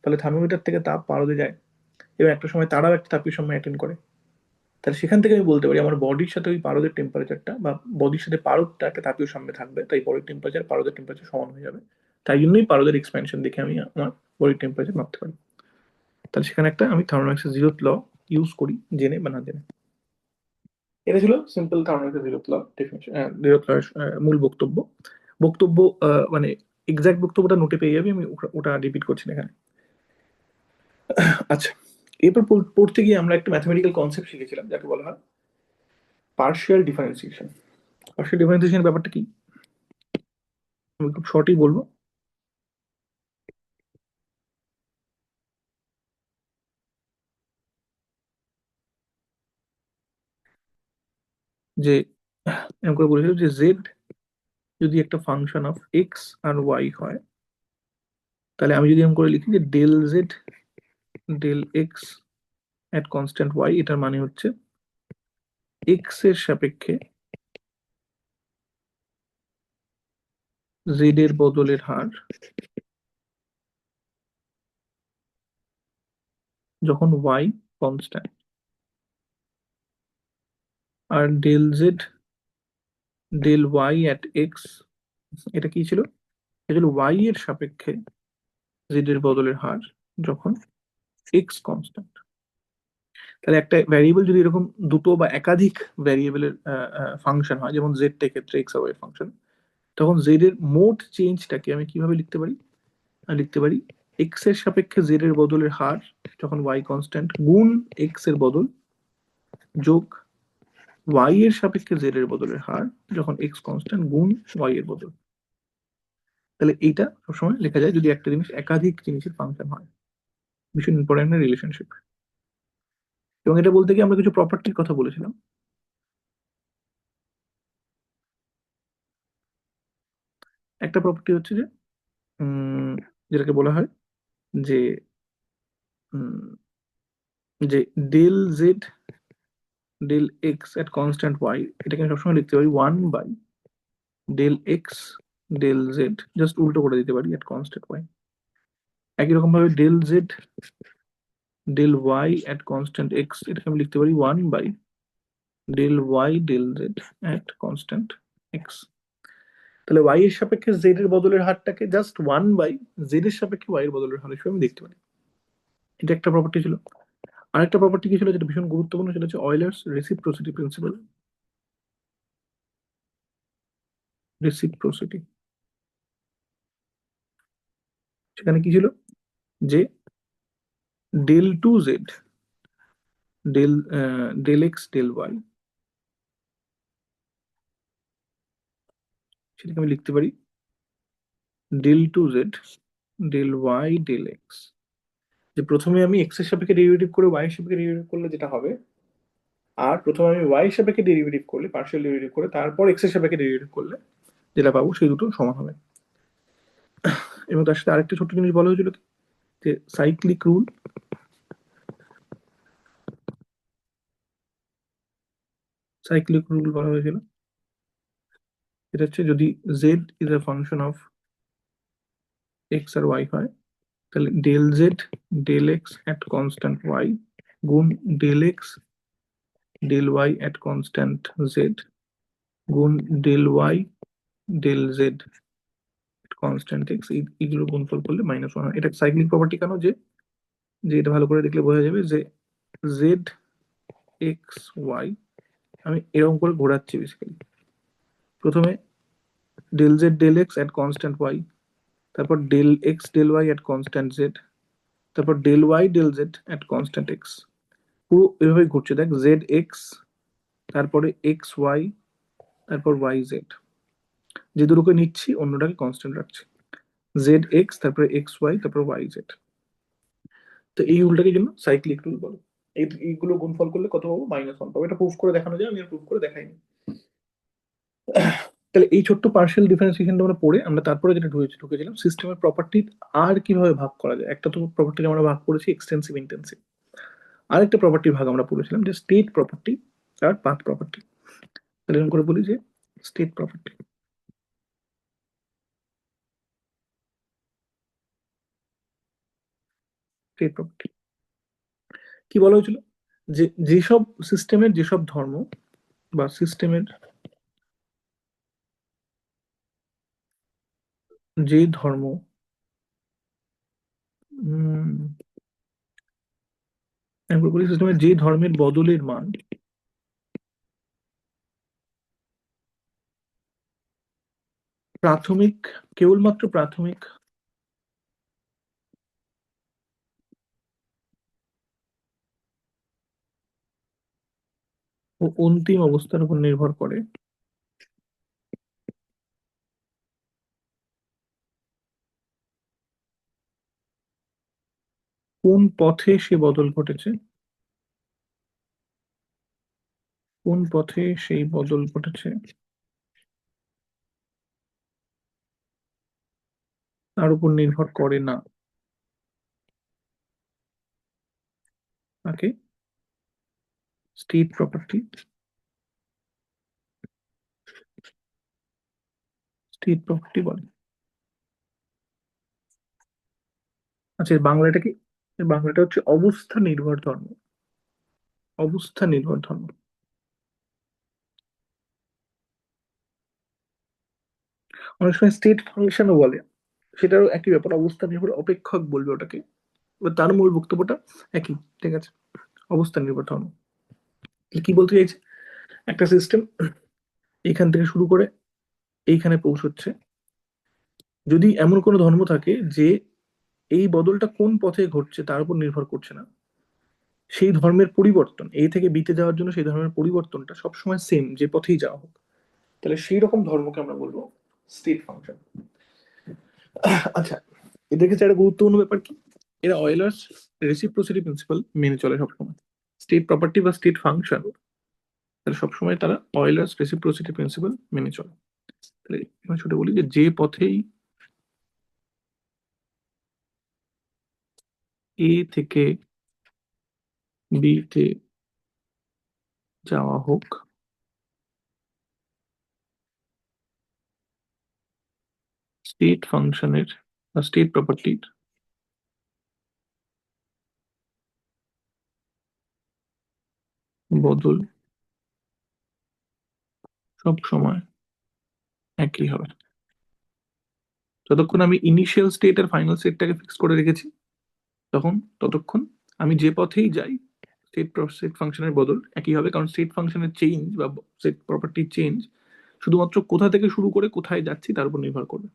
তাহলে থার্মোমিটার থেকে তাপ পারদে যায়, এবং একটা সময় তারাও একটা তাপীয় সাম্য অ্যাটেন্ড করে। তাহলে সেখান থেকে আমি বলতে পারি আমার বডির সাথে ওই পারদের টেম্পারেচারটা, বা বডির সাথে পারদটা একটা তাপীয় সাম্যে থাকবে, তাই বডির টেম্পারেচার পারদের টেম্পারেচার সমান হয়ে যাবে। তাই জন্যই পারদের এক্সপ্যানশন দেখে আমি আমার বডির টেম্পারেচার মাপতে পারি। তাহলে সেখানে একটা আমি থার্মোডাইনামিক্সের জিরোথ ল ইউজ করি, জেনে বা না জেনে। এটা ছিল সিম্পল থার্মোডাইনামিক্সের জিরোথ ল ডেফিনিশন, জিরোথ ল মূল বক্তব্য। বক্তব্য মানে এক্সাক্ট বক্তব্যটা নোটে পেয়ে যাবি, আমি ওটা রিপিট করছি না এখানে। আচ্ছা, এরপর পড়তে গিয়ে আমরা একটা ম্যাথমেটিক্যাল কনসেপ্ট শিখেছিলাম যাকে বলা হয় পার্শিয়াল ডিফারেন্সিয়েশন। পার্শিয়াল ডিফারেন্সিয়েশন ব্যাপারটা কি আমি খুব শর্টই বলবো, যে এরকম করে বলেছিল যে জেড যদি একটা ফাংশন অফ এক্স আর ওয়াই হয়, তাহলে আমি যদি এরকম করে লিখি যে del Z del X at constant Y, এটার মানে হচ্ছে এক্স এর সাপেক্ষে জেড এর বদলের হার যখন ওয়াই কনস্ট্যান্ট, আর ডেল জেড ডেল ওয়াই এট এক্স, এটা কি ছিল, এটা ছিল ওয়াই এর সাপেক্ষে জেড এর বদলের হার যখন এক্স কনস্ট্যান্ট। তাহলে একটা ভ্যারিয়েবল যদি এরকম দুটো বা একাধিক ভ্যারিয়েবলের ফাংশন হয়, যেমন জেড এর ক্ষেত্রে এক্স আর ওয়াই ফাংশন, তখন জেড এর মোট চেঞ্জটাকে আমি কিভাবে লিখতে পারি, লিখতে পারি এক্স এর সাপেক্ষে জেড এর বদলের হার যখন ওয়াই কনস্ট্যান্ট গুণ এক্স এর বদল যোগ ওয়াই এর সাপেক্ষে জেড এর বদলের হার যখন এক্স কনস্ট্যান্ট গুণ ওয়াই এর বদল। তাহলে এইটা সবসময় লেখা যায় যদি একটা জিনিস একাধিক জিনিসের ফাংশন হয়, ভীষণ ইম্পর্টেন্ট রিলেশনশিপ। এবং এটা বলতে গিয়ে আমরা কিছু প্রপার্টির কথা বলেছিলাম। একটা প্রপার্টি হচ্ছে যে যেটাকে বলা হয় যে যে del Z del X at constant Y, এটাকে আমি সবসময় লিখতে পারি 1 by del X del Z, just উল্টো করে দিতে পারি এট কনস্ট্যান্ট ওয়াই। একই রকম ভাবে del Z del Y at constant X, এটাকে আমি লিখতে পারি 1 by del Y del Z at constant X. তাহলে ওয়াই এর সাপেক্ষে জেড এর বদলের হারটাকে জাস্ট 1 বাই জেড এর সাপেক্ষে ওয়াই এর বদলের হার হিসেবে আমি দেখতে পারি। এটা একটা প্রপার্টি ছিল। আরেকটা প্রপার্টি কি ছিল যেটা ভীষণ গুরুত্বপূর্ণ, সেটা হচ্ছে অয়েলার্স রেসিপ্রোসিটি প্রিন্সিপাল। রেসিপ্রোসিটি, সেখানে কি ছিল যে del two Z del del X del Y, সেটাকে আমি লিখতে পারি del two Z del Y del X. যে প্রথমে আমি এক্স এর সাপেক্ষে ডেরিভেটিভ করে ওয়াই এর সাপেক্ষে ডেরিভেটিভ করলে যেটা হবে, আর প্রথমে আমি ওয়াই এর সাপেক্ষে ডেরিভেটিভ করলে পার্শিয়াল ডেরিভেটিভ করে তারপর এক্স এর সাপেক্ষে ডেরিভেটিভ করলে যেটা পাবো সেই দুটো সমান হবে। এবং তার সাথে আরেকটা ছোট্ট জিনিস বলা হয়েছিল যে সাইক্লিক রুল, সাইক্লিক রুল বলা হয়েছিল, এটা হচ্ছে যদি Z is a function of X আর ওয়াই হয়, তাহলে del Z del X at constant Y গুণ del X del Y at constant Z গুণ del Y del Z constant X, এইগুলো গুণফল করলে -1 হয়। এটা সাইক্লিক প্রপার্টি কেন, যে যে এটা ভালো করে দেখলে বোঝা যাবে যে জেড এক্স ওয়াই আমি এরকম করে ঘোরাচ্ছি বেসিক্যালি। প্রথমে del Z del X at constant Y, তারপর del X del Y at constant Z, তারপর del Y del Z at constant x. পুরো এভাবে ঘুরছে, দেখ জেড এক্স, তারপরে এক্স ওয়াই, তারপর ওয়াই জেড। যে দুটোকে নিচ্ছি অন্যটাকে কনস্ট্যান্ট রাখছি, জেড এক্স তারপরে এক্স ওয়াই তারপরে ওয়াই জেড। তো এই রুলটাকে জন্য সাইক্লিক রুল বলে। এইগুলো গুণফল করলে কত পাবো? -1 পাবো। এটা প্রুফ করে দেখানো যায়, আমি আর প্রুফ করে দেখাইনি। তাহলে এই ছোট্ট পার্শিয়াল ডিফারেন্সিয়েশনটা আমরা পড়ে আমরা তারপরে যেটা ঢুকেছিলাম সিস্টেমের প্রপার্টি আর কিভাবে ভাগ করা যায়। একটা তো প্রপার্টি আমরা ভাগ করেছি এক্সটেন্সিভ ইন্টেন্সিভ, আরেকটা প্রপার্টির ভাগ আমরা পড়েছিলাম যে স্টেট প্রপার্টি আর পাথ প্রপার্টি। তাহলে এরকম করে বলি যে স্টেট প্রপার্টি, স্টেট প্রপার্টি কি বলা হয়েছিল, যে যেসব সিস্টেমের যেসব ধর্ম বা সিস্টেমের যে ধর্ম একবার বলি সিস্টেমের যে ধর্মের বদলের মান প্রাথমিক, কেবলমাত্র প্রাথমিক ও অন্তিম অবস্থার উপর নির্ভর করে, কোন পথে সে বদল ঘটেছে, কোন পথে সেই বদল ঘটেছে তার উপর নির্ভর করে না, তাকে স্টেট প্রপার্টি, স্টেট প্রপার্টি বলে। আচ্ছা এর বাংলাটা কি? এর বাংলাটা হচ্ছে অবস্থা নির্ভর ধর্ম, অবস্থা নির্ভর ধর্ম। অনেক সময় স্টেট ফাংশনও বলে, সেটারও একই ব্যাপার, অবস্থা নির্ভর অপেক্ষক বলবে ওটাকে, এবার তার মূল বক্তব্যটা একই। ঠিক আছে, অবস্থা নির্ভর ধর্ম। তাহলে কি বলতে চাইছে, একটা সিস্টেম এইখান থেকে শুরু করে এইখানে পৌঁছচ্ছে, যদি এমন কোনো ধর্ম থাকে যে এই বদলটা কোন পথে ঘটছে তার উপর নির্ভর করছে না, সেই ধর্মের পরিবর্তন এ থেকে বিতে যাওয়ার জন্য সেই ধর্মের পরিবর্তনটা সবসময় সেম, যে পথেই যাওয়া হোক, তাহলে সেই রকম ধর্মকে আমরা বলবো স্টেট ফাংশন। আচ্ছা, এদের ক্ষেত্রে একটা গুরুত্বপূর্ণ ব্যাপার কি, এরা অয়েলার্স রেসিপ্রোসিটি প্রিন্সিপাল মেনে চলে সবসময়। স্টেট প্রপার্টি বা স্টেট ফাংশন, তাহলে সবসময় তারা অয়েলার্স রেসিপ্রোসিটি প্রিন্সিপাল মেনে চলে। তাহলে এখানে ছোট বলি যে পথেই এ থেকে বি তে যাওয়া হোক, স্টেট ফাংশনের বা স্টেট প্রপার্টির বদল সব সময় একই হবে। যতক্ষণ আমি ইনিশিয়াল স্টেট আর ফাইনাল স্টেটটাকে ফিক্স করে রেখেছি তখন ততক্ষণ আমি যে পথেই যাই স্টেট স্টেট ফাংশনের বদল একই হবে, কারণ স্টেট ফাংশনের চেঞ্জ বা স্টেট প্রপার্টির চেঞ্জ শুধুমাত্র কোথা থেকে শুরু করে কোথায় যাচ্ছি তার উপর নির্ভর করবে।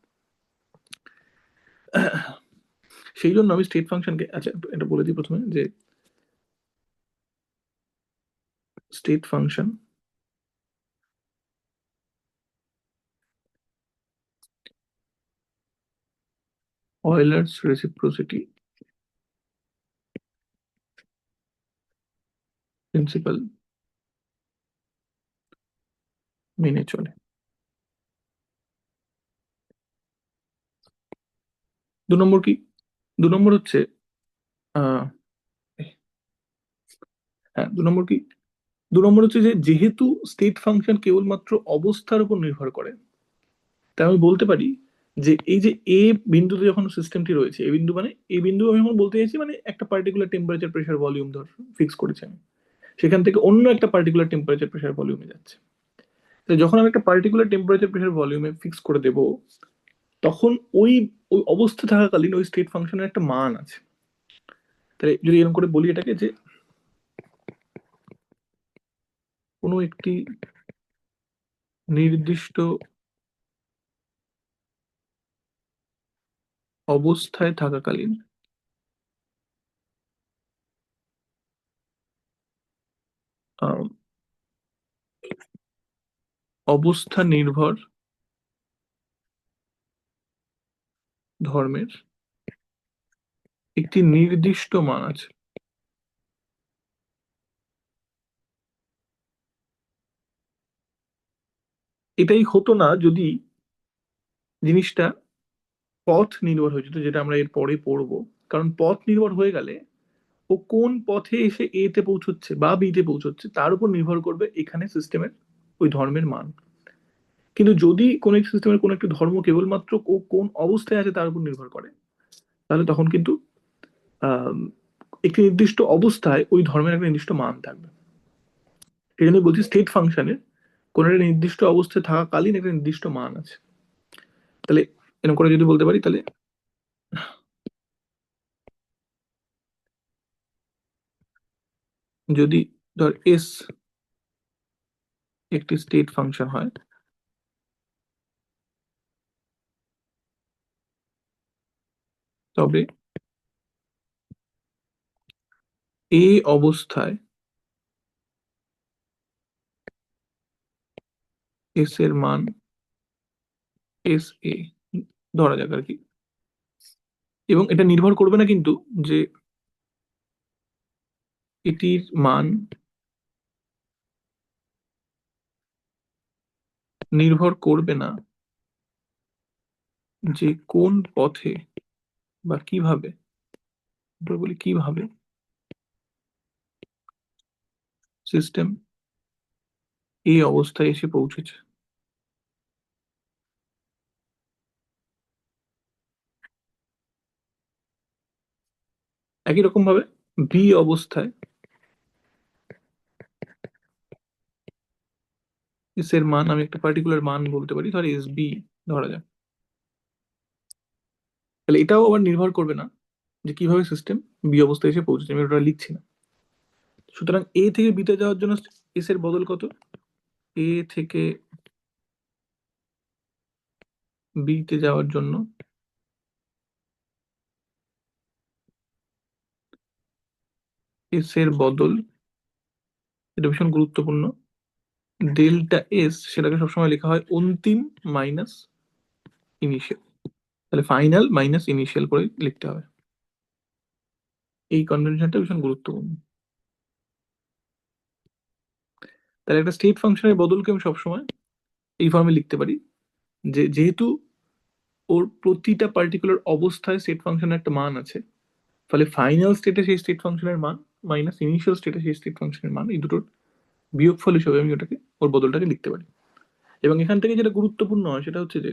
সেই জন্য আমি স্টেট ফাংশনকে, আচ্ছা এটা বলে দিই প্রথমে যে state function Euler's reciprocity principal মেনে চলে। 2 নম্বর কি? 2 নম্বর হচ্ছে আহ হ্যাঁ 2 নম্বর কি, 2 নম্বর হচ্ছে যে যেহেতু স্টেট ফাংশন কেবলমাত্র অবস্থার উপর নির্ভর করে, তাই আমি বলতে পারি যে এই যে এ বিন্দুতে যখন সিস্টেমটি রয়েছে, এ বিন্দু মানে এই বিন্দু আমি এখন বলতে চাইছি মানে একটা পার্টিকুলার টেম্পারেচার প্রেশার ভলিউম ধর ফিক্স করেছি আমি, সেখান থেকে অন্য একটা পার্টিকুলার টেম্পারেচার প্রেশার ভলিউমে যাচ্ছে। তো যখন আমি একটা পার্টিকুলার টেম্পারেচার প্রেশার ভলিউমে ফিক্স করে দেব, তখন ওই ওই অবস্থা থাকাকালীন ওই স্টেট ফাংশনের একটা মান আছে। তাহলে যদি এরকম করে বলি এটাকে যে কোনো একটি নির্দিষ্ট অবস্থায় থাকাকালীন অবস্থা নির্ভর ধর্মের একটি নির্দিষ্ট মান আছে। এটাই হতো না যদি জিনিসটা পথ নির্ভর হয়ে যেত, যেটা আমরা এর পরে পড়বো। কারণ পথ নির্ভর হয়ে গেলে ও কোন পথে এসে এ তে পৌঁছচ্ছে বা বি তে পৌঁছচ্ছে তার উপর নির্ভর করবে এখানে সিস্টেমের ওই ধর্মের মান। কিন্তু যদি কোন এক সিস্টেমের কোন একটা ধর্ম কেবলমাত্র ও কোন অবস্থায় আছে তার উপর নির্ভর করে, তাহলে তখন কিন্তু আহ একটি নির্দিষ্ট অবস্থায় ওই ধর্মের একটা নির্দিষ্ট মান থাকবে। এই জন্য বলছি স্টেট ফাংশনের কোন একটা নির্দিষ্ট অবস্থায় থাকাকালীন একটা নির্দিষ্ট মান আছে। তাহলে এরকম করে যদি বলতে পারি, তাহলে যদি ধর এস একটি স্টেট ফাংশন হয়, তবে এ অবস্থায় এস এর মান এস এ ধরা যাক আর কি। এবং এটা নির্ভর করবে না কিন্তু যে এটির মান নির্ভর করবে না যে কোন পথে বা কিভাবে, আমরা বলি কিভাবে সিস্টেম এই অবস্থায় এসে পৌঁছেছে। একই রকম ভাবে বি অবস্থায় এস এর মান আমি একটা পার্টিকুলার মান বলতে পারি, ধর এস বি ধরা যাক। তাহলে এটাও আবার নির্ভর করবে না যে কিভাবে সিস্টেম বি অবস্থায় এসে পৌঁছেছে, আমি ওটা লিখছি না। সুতরাং এ থেকে বিতে যাওয়ার জন্য এস এর বদল কত? এ থেকে বি তে যাওয়ার জন্য এস এর বদল, এটা ভীষণ গুরুত্বপূর্ণ। ডেল্টা এস সেটাকে সবসময় লেখা হয় অন্তিম মাইনাস ইনিশিয়াল, তাহলে ফাইনাল মাইনাস ইনিশিয়াল করে লিখতে হবে। এই কনভেনশনটা ভীষণ গুরুত্বপূর্ণ। তাহলে একটা স্টেট ফাংশনের বদলকে আমি সবসময় এই ফর্মে লিখতে পারি, যে যেহেতু ওর প্রতিটা পার্টিকুলার অবস্থায় স্টেট ফাংশনের একটা মান আছে, ফলে ফাইনাল স্টেটে সেই স্টেট ফাংশনের মান মাইনাস ইনিশিয়াল স্টেটে সেই স্টেট ফাংশনের মান, এই দুটোর বিয়োগফল হিসেবে আমি ওটাকে ওর বদলটাকে লিখতে পারি। এবং এখান থেকে যেটা গুরুত্বপূর্ণ হয় সেটা হচ্ছে যে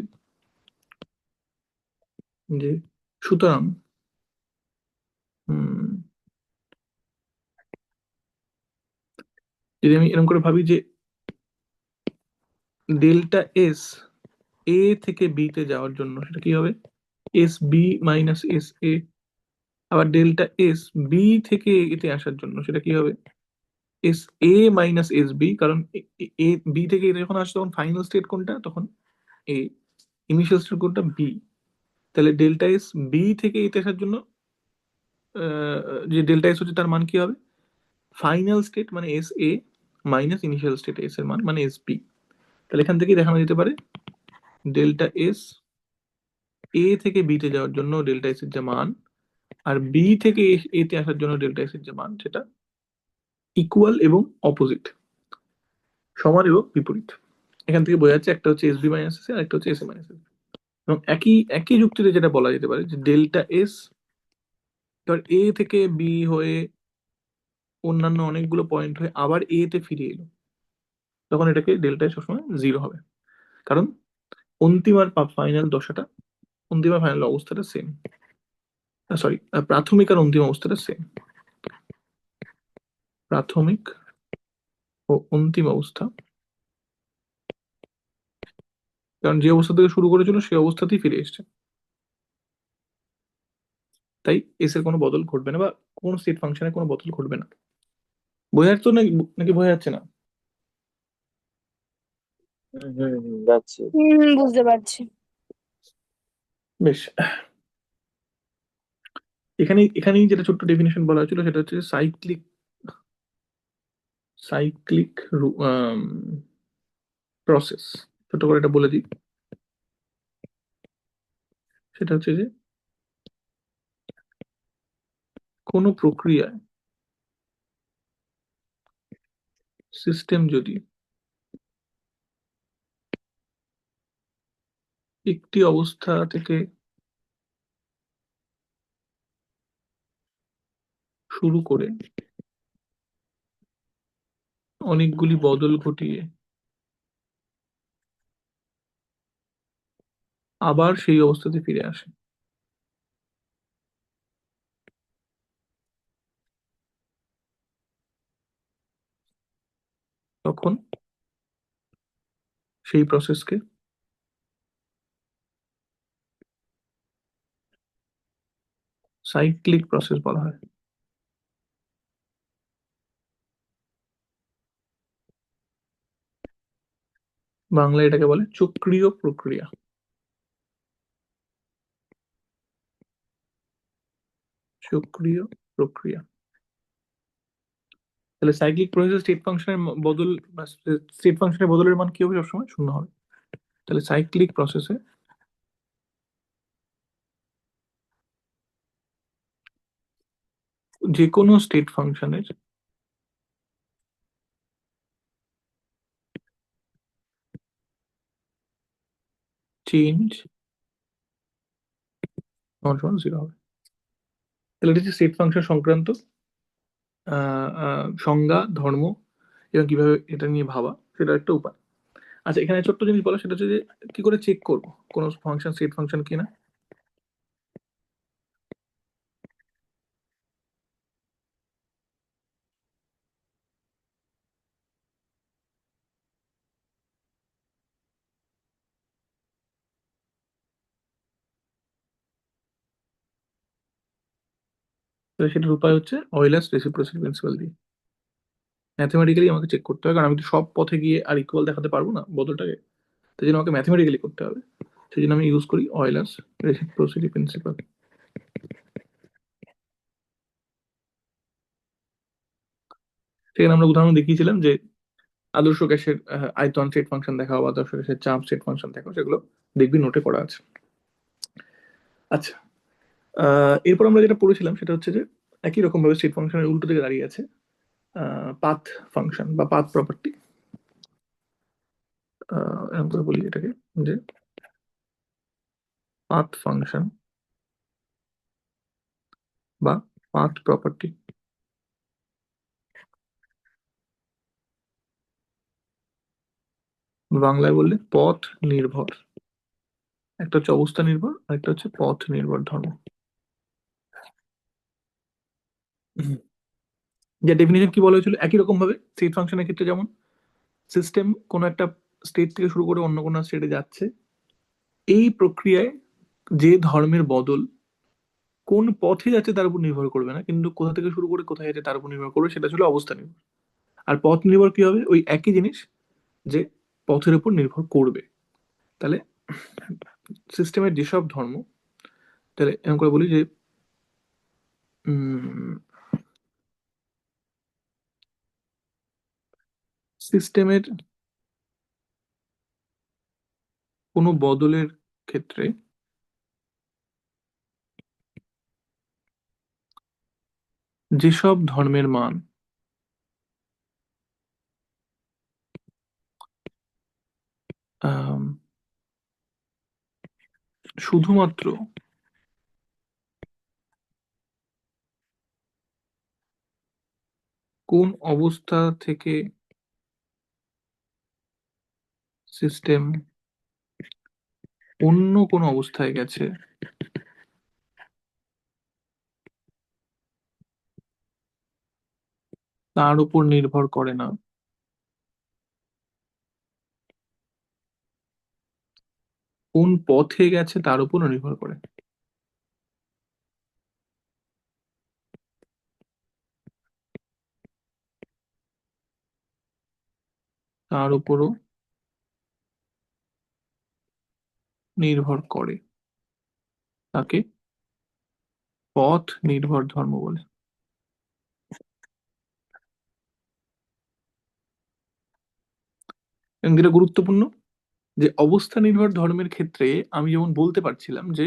যে সুতরাং যদি আমি এরকম করে ভাবি যে ডেল্টা এস এ থেকে বি তে যাওয়ার জন্য সেটা কি হবে? S B minus S A. আবার ডেল্টা এস বি থেকে এতে আসার জন্য সেটা কি হবে? S A minus S B. কারণ এ বি থেকে এতে যখন আসছে তখন ফাইনাল স্টেট কোনটা? তখন এ। ইনিশিয়াল স্টেট কোনটা? বি। তাহলে ডেল্টা এস বি থেকে এতে আসার জন্য যে ডেল্টা এস হচ্ছে তার মান কি হবে? ফাইনাল স্টেট মানে S A minus initial state S এর মান মানে এস বি। তাহলে এখান থেকে দেখানো যেতে পারে ডেল্টা এস এ থেকে বি তে যাওয়ার জন্য ডেল্টা এস এর যে মান, আর বি থেকে এ তে আসার জন্য ডেল্টা এস এর যে মান, সেটা ইকুয়াল এবং অপোজিট, সমান এবং বিপরীত। এখান থেকে বোঝা যাচ্ছে একটা হচ্ছে এস বি মাইনাস এস আর একটা হচ্ছে এস এ মাইনাস এস। এবং একই একই যুক্তিতে যেটা বলা যেতে পারে যে ডেল্টা এস ধর এ থেকে বি হয়ে অন্যান্য অনেকগুলো পয়েন্ট হয়ে আবার এ তে ফিরে এলো, তখন এটাকে ডেল্টা এস সবসময় জিরো হবে। কারণ অন্তিম আর ফাইনাল দশাটা, অন্তিম আর ফাইনাল অবস্থাটা সেম। সরি, প্রাথমিক আর অন্তিম অবস্থাটা সেম। প্রাথমিক ও অন্তিম অবস্থা, কারণ যে অবস্থা থেকে শুরু করেছিল সেই অবস্থাতেই ফিরে এসছে, তাই এস এর কোনো বদল ঘটবে না বা কোন স্টেট ফাংশনের কোনো বদল ঘটবে না। বোঝা যাচ্ছে তো নাকি? নাকি বোঝা যাচ্ছে না? যাচ্ছে। বুঝতে পারছি। বেশ, এখানেই যেটা ছোট্ট ডেফিনেশন বলা হয়েছিল সেটা হচ্ছে সাইক্লিক, সাইক্লিক প্রসেস। ছোট করে এটা বলে দিই, সেটা হচ্ছে যে কোনো প্রক্রিয়ায় সিস্টেম যদি একটি অবস্থা থেকে শুরু করে অনেকগুলি বদল ঘটিয়ে আবার সেই অবস্থাতে ফিরে আসে, তখন সেই প্রসেসকে সাইক্লিক প্রসেস বলা হয়। বাংলায় এটাকে বলে চক্রীয় প্রক্রিয়া। চক্রীয় প্রক্রিয়া। তাহলে সাইক্লিক প্রসেসে স্টেট ফাংশনের বদল, স্টেট ফাংশনের বদলের মান কি হবে? সবসময় শূন্য হবে। তাহলে সাইক্লিক প্রসেসে যে কোনো স্টেট ফাংশনের চেঞ্জ নট সমান জিরো হবে। তাহলে এটা হচ্ছে স্টেট ফাংশন সংক্রান্ত সংজ্ঞা, ধর্ম এবং কিভাবে এটা নিয়ে ভাবা, সেটা একটা উপায়। আচ্ছা, এখানে ছোট্ট জিনিস বলা, সেটা হচ্ছে যে কি করে চেক করবো কোনো ফাংশন স্টেট ফাংশন কিনা। তো সেটার উপায় হচ্ছে অয়েলার্স রেসিপ্রোসিটি প্রিন্সিপাল দিয়ে ম্যাথমেটিক্যালি আমাকে চেক করতে হবে, কারণ আমি তো সব পথে গিয়ে আর ইকুয়াল দেখাতে পারবো না বদলটাকে। তাই জন্য আমাকে ম্যাথমেটিক্যালি করতে হবে। সেই জন্য আমি ইউজ করি অয়েলার্স রেসিপ্রোসিটি প্রিন্সিপাল। সেখানে আমরা উদাহরণ দেখিয়েছিলাম যে আদর্শ গ্যাসের আয়তন স্টেট ফাংশন দেখাও, আদর্শ গ্যাসের চাপ স্টেট ফাংশন দেখাও, সেগুলো দেখবি নোটে করা আছে। আচ্ছা, এরপর আমরা যেটা পড়েছিলাম সেটা হচ্ছে যে একই রকম ভাবে স্টেট ফাংশনের উল্টো দিকে দাঁড়িয়ে আছে পাথ ফাংশন বা পাথ প্রপার্টি। এরকম করে বলি এটাকে যে পাথ ফাংশন বা পাথ প্রপার্টি, বাংলায় বললে পথ নির্ভর। একটা হচ্ছে অবস্থা নির্ভর আর একটা হচ্ছে পথ নির্ভর ধর্ম। যে ডেফিনিশন কি বলা হয়েছিল, একই রকম ভাবে স্টেট ফাংশনের ক্ষেত্রে যেমন সিস্টেম কোনো একটা স্টেট থেকে শুরু করে অন্য কোনো স্টেটে যাচ্ছে, এই প্রক্রিয়ায় যে ধর্মের বদল কোন পথে যাচ্ছে তার উপর নির্ভর করবে না, কিন্তু কোথা থেকে শুরু করে কোথায় যাচ্ছে তার উপর নির্ভর করবে, সেটা ছিল অবস্থা নির্ভর। আর পথ নির্ভর কি হবে? ওই একই জিনিস, যে পথের উপর নির্ভর করবে। তাহলে সিস্টেমের যেসব ধর্ম, তাহলে এরকম করে বলি যে সিস্টেমের কোনো বদলের ক্ষেত্রে যেসব ধর্মের মান আম, শুধুমাত্র কোন অবস্থা থেকে সিস্টেম অন্য কোনো অবস্থায় গেছে তার উপর নির্ভর করে না, কোন পথে গেছে তার উপর নির্ভর করে, তার উপরও নির্ভর করে, তাকে পথ নির্ভর ধর্ম বলে। এবং যেটা গুরুত্বপূর্ণ, যে অবস্থা নির্ভর ধর্মের ক্ষেত্রে আমি যেমন বলতে পারছিলাম যে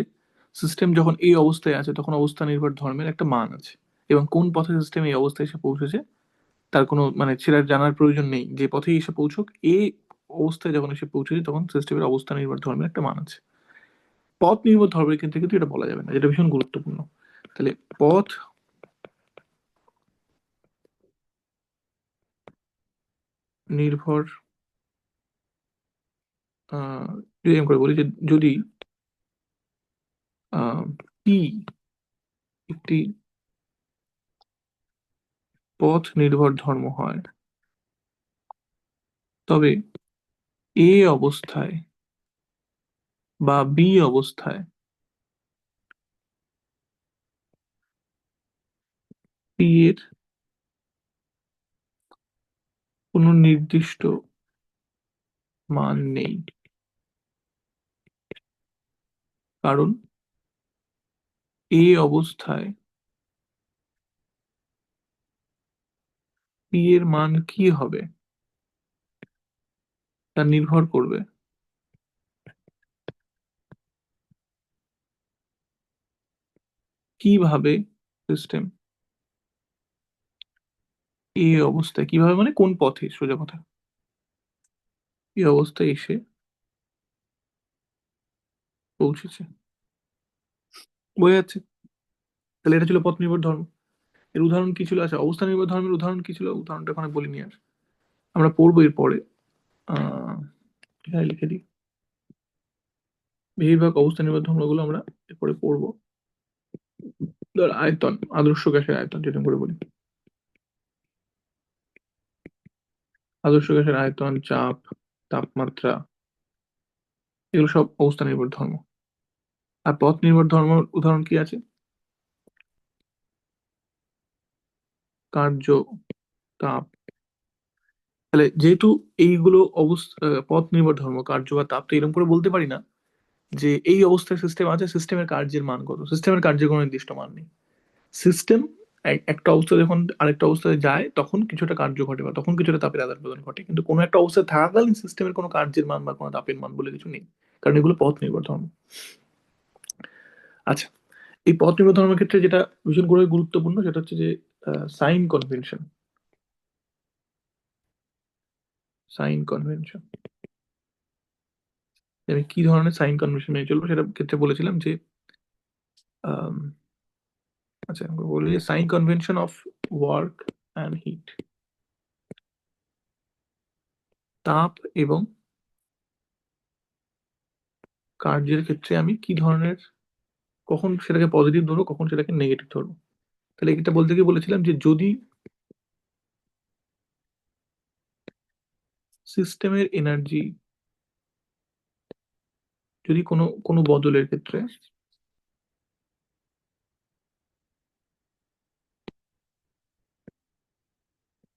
সিস্টেম যখন এই অবস্থায় আছে তখন অবস্থা নির্ভর ধর্মের একটা মান আছে, এবং কোন পথে সিস্টেম এই অবস্থায় এসে পৌঁছেছে তার কোনো মানে সেটা জানার প্রয়োজন নেই, যে পথেই এসে পৌঁছুক এই অবস্থায় যখন এসে পৌঁছেছে তখন সিস্টেমের অবস্থান নির্ভর ধর্মের একটা মান আছে। পথ নির্ভর ধর্মের ক্ষেত্রে কিন্তু এটা বলা যাবে না, যেটা ভীষণ গুরুত্বপূর্ণ। তাহলে পথ নির্ভর যদি আমি করে বলি যে যদি পি একটি পথ নির্ভর ধর্ম হয়, তবে এ অবস্থায় বা বি অবস্থায় পি এর কোনো নির্দিষ্ট মান নেই, কারণ এ অবস্থায় পি এর মান কি হবে তা নির্ভর করবে কিভাবে সিস্টেম এ অবস্থায়, কিভাবে মানে কোন পথে, সোজা কথা এই অবস্থায় এসে পৌঁছেছে। বোঝা যাচ্ছে? তাহলে এটা ছিল পথ নির্ভর ধর্ম। এর উদাহরণ কি ছিল? আচ্ছা, অবস্থা নির্ভর ধর্মের উদাহরণ কি ছিল? উদাহরণটা ওখানে বলিনি আর, আমরা পড়বো এর পরে। এখানে লিখে দিই, বেশিরভাগ অবস্থা নির্ভর ধর্মগুলো আমরা এরপরে পড়বো। ধর আয়তন, আদর্শ গ্যাসের আয়তন যেরকম করে বলি, আদর্শ গ্যাসের আয়তন, চাপ, তাপমাত্রা, এগুলো সব অবস্থা নির্ভর ধর্ম। আর পথ নির্ভর ধর্ম উদাহরণ কি আছে? কার্য, তাপ। তাহলে যেহেতু এইগুলো অবস্থা পথ নির্ভর ধর্ম, কার্য বা তাপ, তো এরকম করে বলতে পারি না যে এই অবস্থায় সিস্টেম আছে, সিস্টেমের কার্যের মান কত। সিস্টেমের কার্যের কোনো নির্দিষ্ট মান নেই। সিস্টেম একটা অবস্থা যখন আরেকটা অবস্থায় যায় তখন কিছুটা কার্য ঘটে বা তখন কিছুটা তাপের আদান প্রদান ঘটে, কিন্তু কোনো একটা অবস্থায় থাকাকালীন সিস্টেমের কোনো কার্যের মান বা কোনো তাপের মান বলে কিছু নেই, কারণ এগুলো পথ নির্ভর ধর্ম। আচ্ছা, এই পথ নির্ভর ধর্মের ক্ষেত্রে যেটা ভীষণ করে গুরুত্বপূর্ণ সেটা হচ্ছে যে সাইন কনভেনশন। সাইন কনভেনশন, আমি কি ধরনের সাইন কনভেনশন মেনে চলবো সেটা ক্ষেত্রে বলেছিলাম যে আম, আচ্ছা আমি বলি sign convention of work and heat, তাপ এবং কার্যের ক্ষেত্রে আমি কি ধরনের, কখন সেটাকে পজিটিভ ধরবো কখন সেটাকে নেগেটিভ ধরবো। তাহলে এটা বলতে গিয়ে বলেছিলাম যে যদি সিস্টেমের এনার্জি, যদি কোনো কোনো বদলের ক্ষেত্রে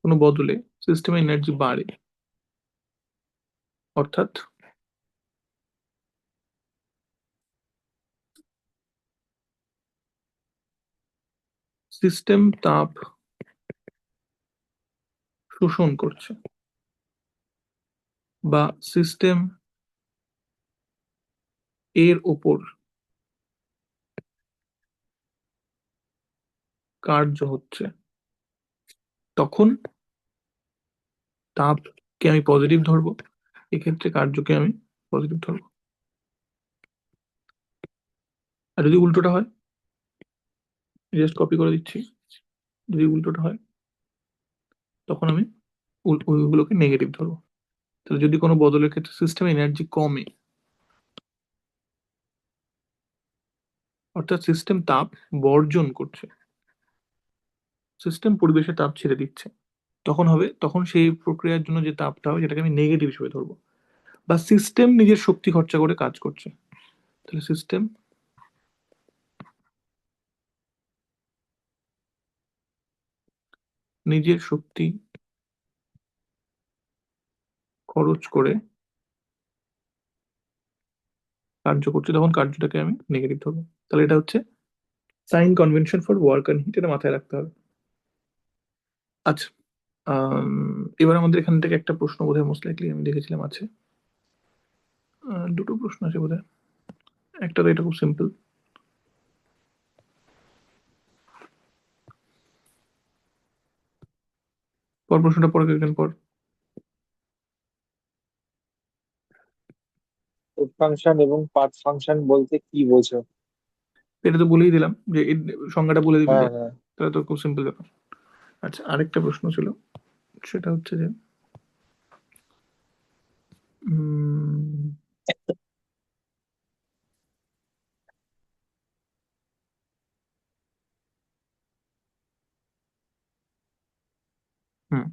কোনো বদলে সিস্টেমের এনার্জি বাড়ে, অর্থাৎ সিস্টেম তাপ শোষণ করছে বা সিস্টেম এর ওপর কার্য হচ্ছে, তখন তাপকে আমি পজিটিভ ধরবো, এক্ষেত্রে কার্যকে আমি পজিটিভ ধরবো। আর যদি উল্টোটা হয়, জাস্ট কপি করে দিচ্ছি, যদি উল্টোটা হয় তখন আমি ওইগুলোকে নেগেটিভ ধরবো। তাহলে যদি কোনো বদলের ক্ষেত্রে সিস্টেম এনার্জি কমে, অর্থাৎ সিস্টেম তাপ বর্জন করছে, সিস্টেম পরিবেশে তাপ ছেড়ে দিচ্ছে, তখন হবে, তখন সেই প্রক্রিয়ার জন্য যে তাপটা হবে সেটাকে আমি নেগেটিভ হিসেবে ধরবো। বা সিস্টেম নিজের শক্তি খরচা করে কাজ করছে, তাহলে সিস্টেম নিজের শক্তি খরচ করে কার্য করছে, তখন কার্যটাকে আমি নেগেটিভ ধরবো। তাহলে এটা হচ্ছে sign convention for work and heat, এটা মাথায় রাখতে হবে। আচ্ছা, এবার আমাদের এখান থেকে একটা প্রশ্ন বোধহয় মোস্ট লাইকলি আমি দেখেছিলাম আছে, দুটো প্রশ্ন আছে বোধহয়, একটা তো এটা খুব সিম্পল, পর প্রশ্নটা পরে কেন পর। ফুড ফাংশন এবং পার্ট ফাংশন বলতে কি বোঝো? এটা তো বলেই দিলাম যে এর সংজ্ঞাটা বলে দিবি হ্যাঁ দেখ, হ্যাঁ। তাহলে তো খুব সিম্পল ব্যাপার। আচ্ছা, আরেকটা প্রশ্ন ছিল, সেটা হচ্ছে যে উম, হুম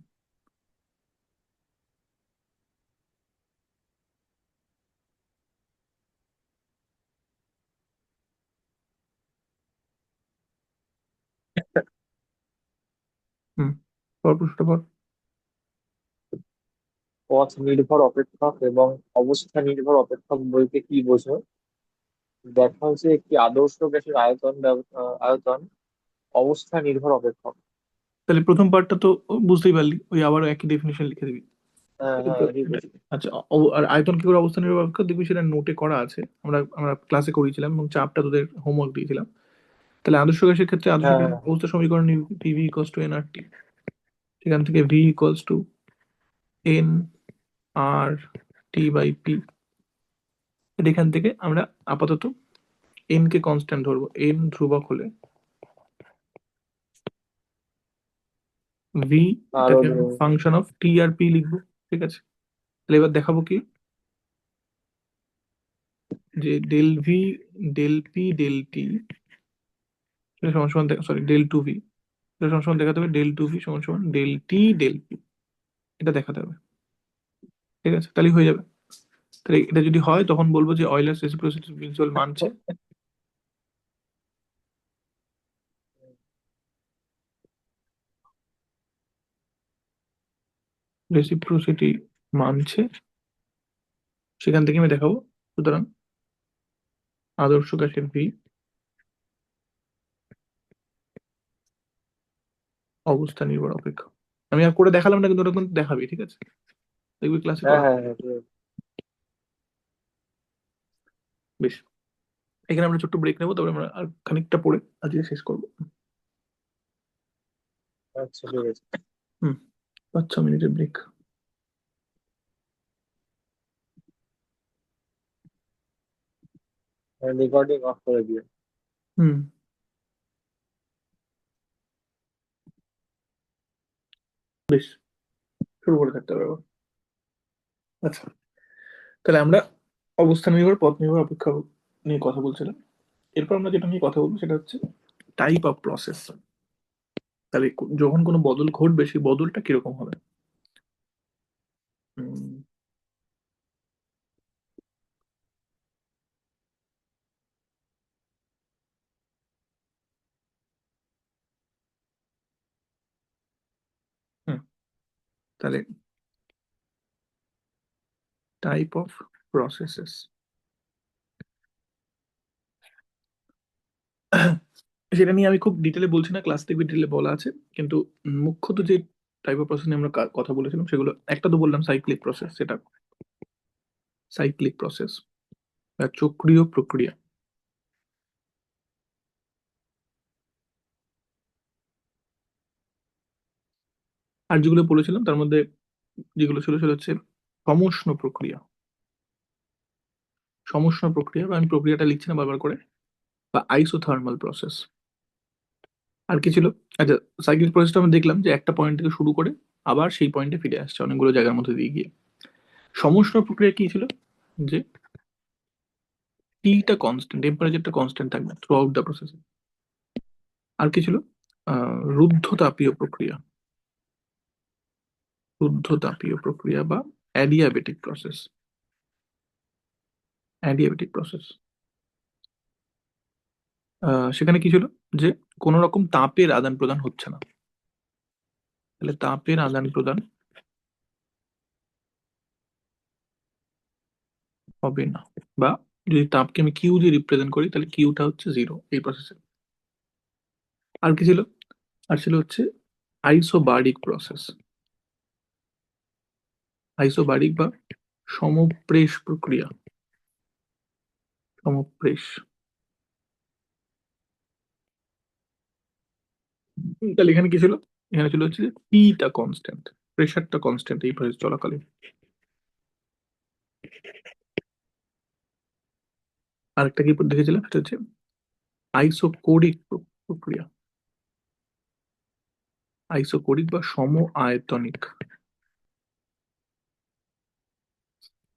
হুম পর প্রশ্নটা পর। পথ নির্ভর অপেক্ষক এবং অবস্থা নির্ভর অপেক্ষক বলতে কি বোঝো? দেখা হচ্ছে একটি আদর্শ গ্যাসের আয়তন অবস্থা নির্ভর অপেক্ষক। তাহলে প্রথম পার্টটা তো বুঝতেই পারলি, ওই আবারও একই ডেফিনেশন লিখে দিবি। হ্যাঁ এই তো হ্যাঁ, ঠিক এটা। আছে। আচ্ছা, আর আয়তন কি করে অবস্থান নির্ভর করে দেখবি, সেটা নোটে করা আছে, আমরা আমরা ক্লাসে করেছিলাম এবং চাপটা তোদের হোমওয়ার্ক দিয়েছিলাম। তাহলে আদর্শ গ্যাসের ক্ষেত্রে আদর্শ হ্যাঁ গ্যাসের হ্যাঁ অবস্থা সমীকরণ PV equals to N R T, সেখান থেকে V equals to N R T by P. এখান থেকে আমরা আপাতত এন কে কনস্ট্যান্ট ধরবো, এন ধ্রুবক হলে ভি, আরো এটাকে ফাংশন অফ টি আর পি লিখবো। ঠিক আছে, তাহলে এবার দেখাবো কি, যে del V del P del T সমান সমান, সরি ডেল টু ভি সমান সমান দেখাতে হবে ডেল টু ভি সমান সমান ডেল টি ডেল পি, এটা দেখাতে হবে। ঠিক আছে, তাহলেই হয়ে যাবে। তাহলে এটা যদি হয় তখন বলবো যে অয়েলার্স রেসিপ্রোসিটি প্রিন্সিপাল মানছে, রেসিপ্রোসিটি মানছে, সেখান থেকে আমি দেখাবো। সুতরাং আদর্শ গ্যাসের ভি অবস্থা নির্ভর অপেক্ষক। আমি আর করে দেখালাম না, কিন্তু ওটা কিন্তু দেখাবি, ঠিক আছে, দেখবি ক্লাসে হ্যাঁ করা। হ্যাঁ হ্যাঁ, ঠিক আছে। বেশ, এখানে আমরা ছোট্ট ব্রেক নেবো, তারপরে আমরা আর খানিকটা পরে আজকে শেষ করবো। আচ্ছা, ঠিক আছে। হুম, 5-6 মিনিটের ব্রেক। রেকর্ডিং অফ করে দিও। হুম, বেশ, শুরু করে থাকতে হবে আবার। আচ্ছা, তাহলে আমরা অবস্থান নির্ভর পথ নির্ভর অপেক্ষা নিয়ে কথা বলছিলাম। এরপর আমরা যেটা নিয়ে কথা বলবো সেটা হচ্ছে টাইপ অফ প্রসেস। তাহলে যখন কোনো বদল ঘটবে সেই বদলটা কিরকম হবে। হুম, হুম, তাহলে টাইপ অফ প্রসেসেস, সেটা নিয়ে আমি খুব ডিটেলে বলছি না, ক্লাস থেকে ডিটেলে বলা আছে। কিন্তু মুখ্যত যে টাইপ অফ প্রসেস নিয়ে আমরা কথা বলেছিলাম সেগুলো, একটা তো বললাম সাইক্লিক প্রসেস, সেটা সাইক্লিক প্রসেস বা চক্রীয় প্রক্রিয়া। আর যেগুলো বলেছিলাম তার মধ্যে যেগুলো ছিল সেটা হচ্ছে সমষ্ণ প্রক্রিয়া, সমষ্ণ প্রক্রিয়া, বা আমি প্রক্রিয়াটা লিখছি না বারবার করে, বা আইসোথার্মাল প্রসেস। আর কি ছিল? আচ্ছা, সাইক্লিক প্রসেসটা আমি দেখলাম যে একটা পয়েন্ট থেকে শুরু করে আবার সেই পয়েন্টে ফিরে আসছে অনেকগুলো জায়গার মধ্যে দিয়ে গিয়ে। সমষ্ণ প্রক্রিয়া কি ছিল? যে টিটা কনস্ট্যান্ট, টেম্পারেচারটা কনস্ট্যান্ট থাকবে থ্রু আউট দ্য প্রসেস। আর কি ছিল? রুদ্ধতাপীয় প্রক্রিয়া, রুদ্ধতাপীয় প্রক্রিয়া বা অ্যাডিয়াবেটিক প্রসেস, অ্যাডিয়াবেটিক প্রসেস। সেখানে কি ছিল? যে কোনো রকম তাপের আদান প্রদান হচ্ছে না। তাহলে তাপের আদান প্রদান হবে না, বা যদি তাপকে আমি কিউ দিয়ে রিপ্রেজেন্ট করি তাহলে কিউটা হচ্ছে জিরো এই প্রসেসে। আর কি ছিল? আর ছিল হচ্ছে আইসোবারিক প্রসেস, আইসোবারিক বা সমপ্রেষ প্রক্রিয়া, সমপ্রেষ। তাহলে এখানে কি ছিল? এখানে চলে হচ্ছে যে পিটা কনস্ট্যান্ট, প্রেশারটা কনস্ট্যান্ট এই প্রসেস চলাকালীন। আরেকটা কি দেখেছিলাম সেটা হচ্ছে আইসোকোরিক প্রক্রিয়া, আইসোকোরিক বা সম আয়তনিক,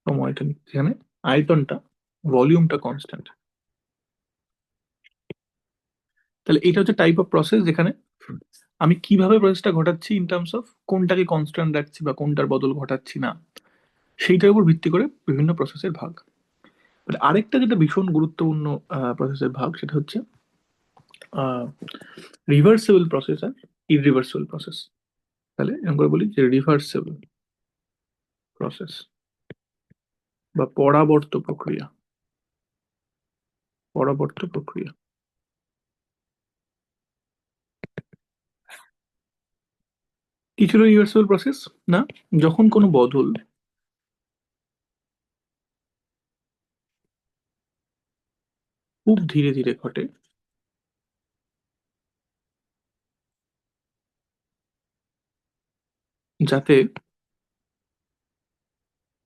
সম আয়তনিক যেখানে আয়তনটা, ভলিউমটা কনস্ট্যান্ট। তাহলে এটা হচ্ছে টাইপ অফ প্রসেস যেখানে আমি কিভাবে প্রসেসটা ঘটাচ্ছি ইন টার্মস অফ কোনটাকে কনস্ট্যান্ট রাখছি বা কোনটার বদল ঘটাচ্ছি না, সেইটার উপর ভিত্তি করে বিভিন্ন প্রসেসের ভাগ। But আরেকটা যেটা ভীষণ গুরুত্বপূর্ণ প্রসেসের ভাগ সেটা হচ্ছে রিভার্সেবল প্রসেস আর ইরিভার্সেবল প্রসেস। তাহলে এরকম করে বলি যে রিভার্সেবল প্রসেস বা পরাবর্ত প্রক্রিয়া, পরাবর্ত প্রক্রিয়া কি ছিল রিভার্সেবল প্রসেস? না, যখন কোনো বদল খুব ধীরে ধীরে ঘটে, যাতে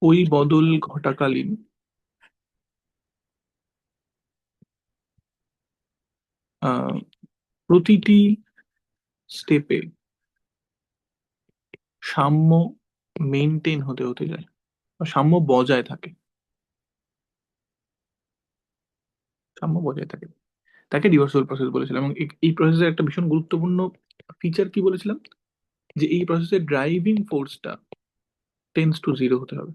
ওই বদল ঘটাকালীন আহ, প্রতিটি স্টেপে সাম্য মেনটেন হতে হতে যায় বা সাম্য বজায় থাকে, সাম্য বজায় থাকে, তাকে রিভার্সেবল প্রসেস বলেছিলাম। এবং এই প্রসেসের একটা ভীষণ গুরুত্বপূর্ণ ফিচার কি বলেছিলাম, যে এই প্রসেসের ড্রাইভিং ফোর্সটা টেন্স টু জিরো হতে হবে,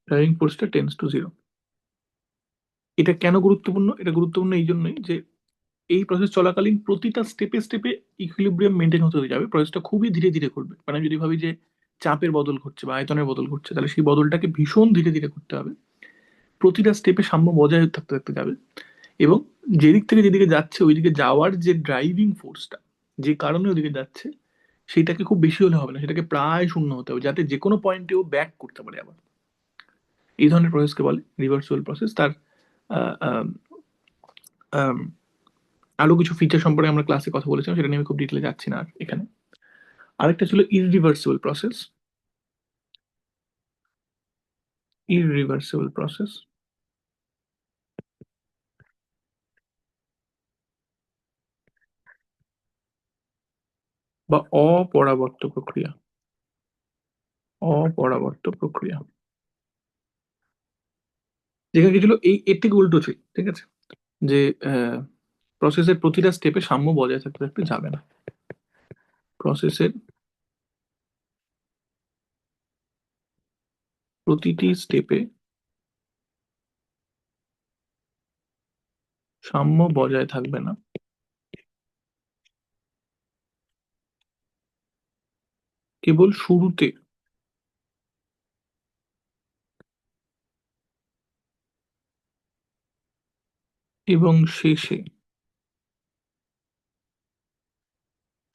ড্রাইভিং ফোর্সটা টেন্স টু জিরো। এটা কেন গুরুত্বপূর্ণ? এটা গুরুত্বপূর্ণ এই জন্যই যে এই প্রসেস চলাকালীন প্রতিটা স্টেপে স্টেপে ইকুইলিব্রিয়াম মেনটেন হতে যাবে, প্রসেসটা খুবই ধীরে ধীরে করবে। মানে আমি যদি ভাবি যে চাপের বদল ঘটছে বা আয়তনের বদল ঘটছে, তাহলে সেই বদলটাকে ভীষণ ধীরে ধীরে করতে হবে, প্রতিটা স্টেপে সাম্য বজায় থাকতে থাকতে যাবে। এবং যেদিক থেকে যেদিকে যাচ্ছে ওইদিকে যাওয়ার যে ড্রাইভিং ফোর্সটা, যে কারণে ওদিকে যাচ্ছে, সেটাকে খুব বেশি হলে হবে না, সেটাকে প্রায় শূন্য হতে হবে, যাতে যে কোনো পয়েন্টেও ব্যাক করতে পারে আবার। এই ধরনের প্রসেসকে বলে রিভার্সিবল প্রসেস। তার আহ, আম, আম, আরো কিছু ফিচার সম্পর্কে আমরা ক্লাসে কথা বলেছিলাম, সেটা নিয়ে আমি খুব ডিটেলে যাচ্ছি না আর এখানে। আরেকটা ছিল ইররিভার্সিবল প্রসেস, ইররিভার্সিবল প্রসেস বা অপরাবর্ত প্রক্রিয়া, অপরাবর্ত প্রক্রিয়া যেখানে কি ছিল এই এর থেকে উল্টো ছিল, ঠিক আছে, যে প্রসেসের প্রতিটা স্টেপে সাম্য বজায় থাকতে থাকতে যাবে না, প্রসেসের প্রতিটি স্টেপে সাম্য বজায় থাকবে না, কেবল শুরুতে এবং শেষে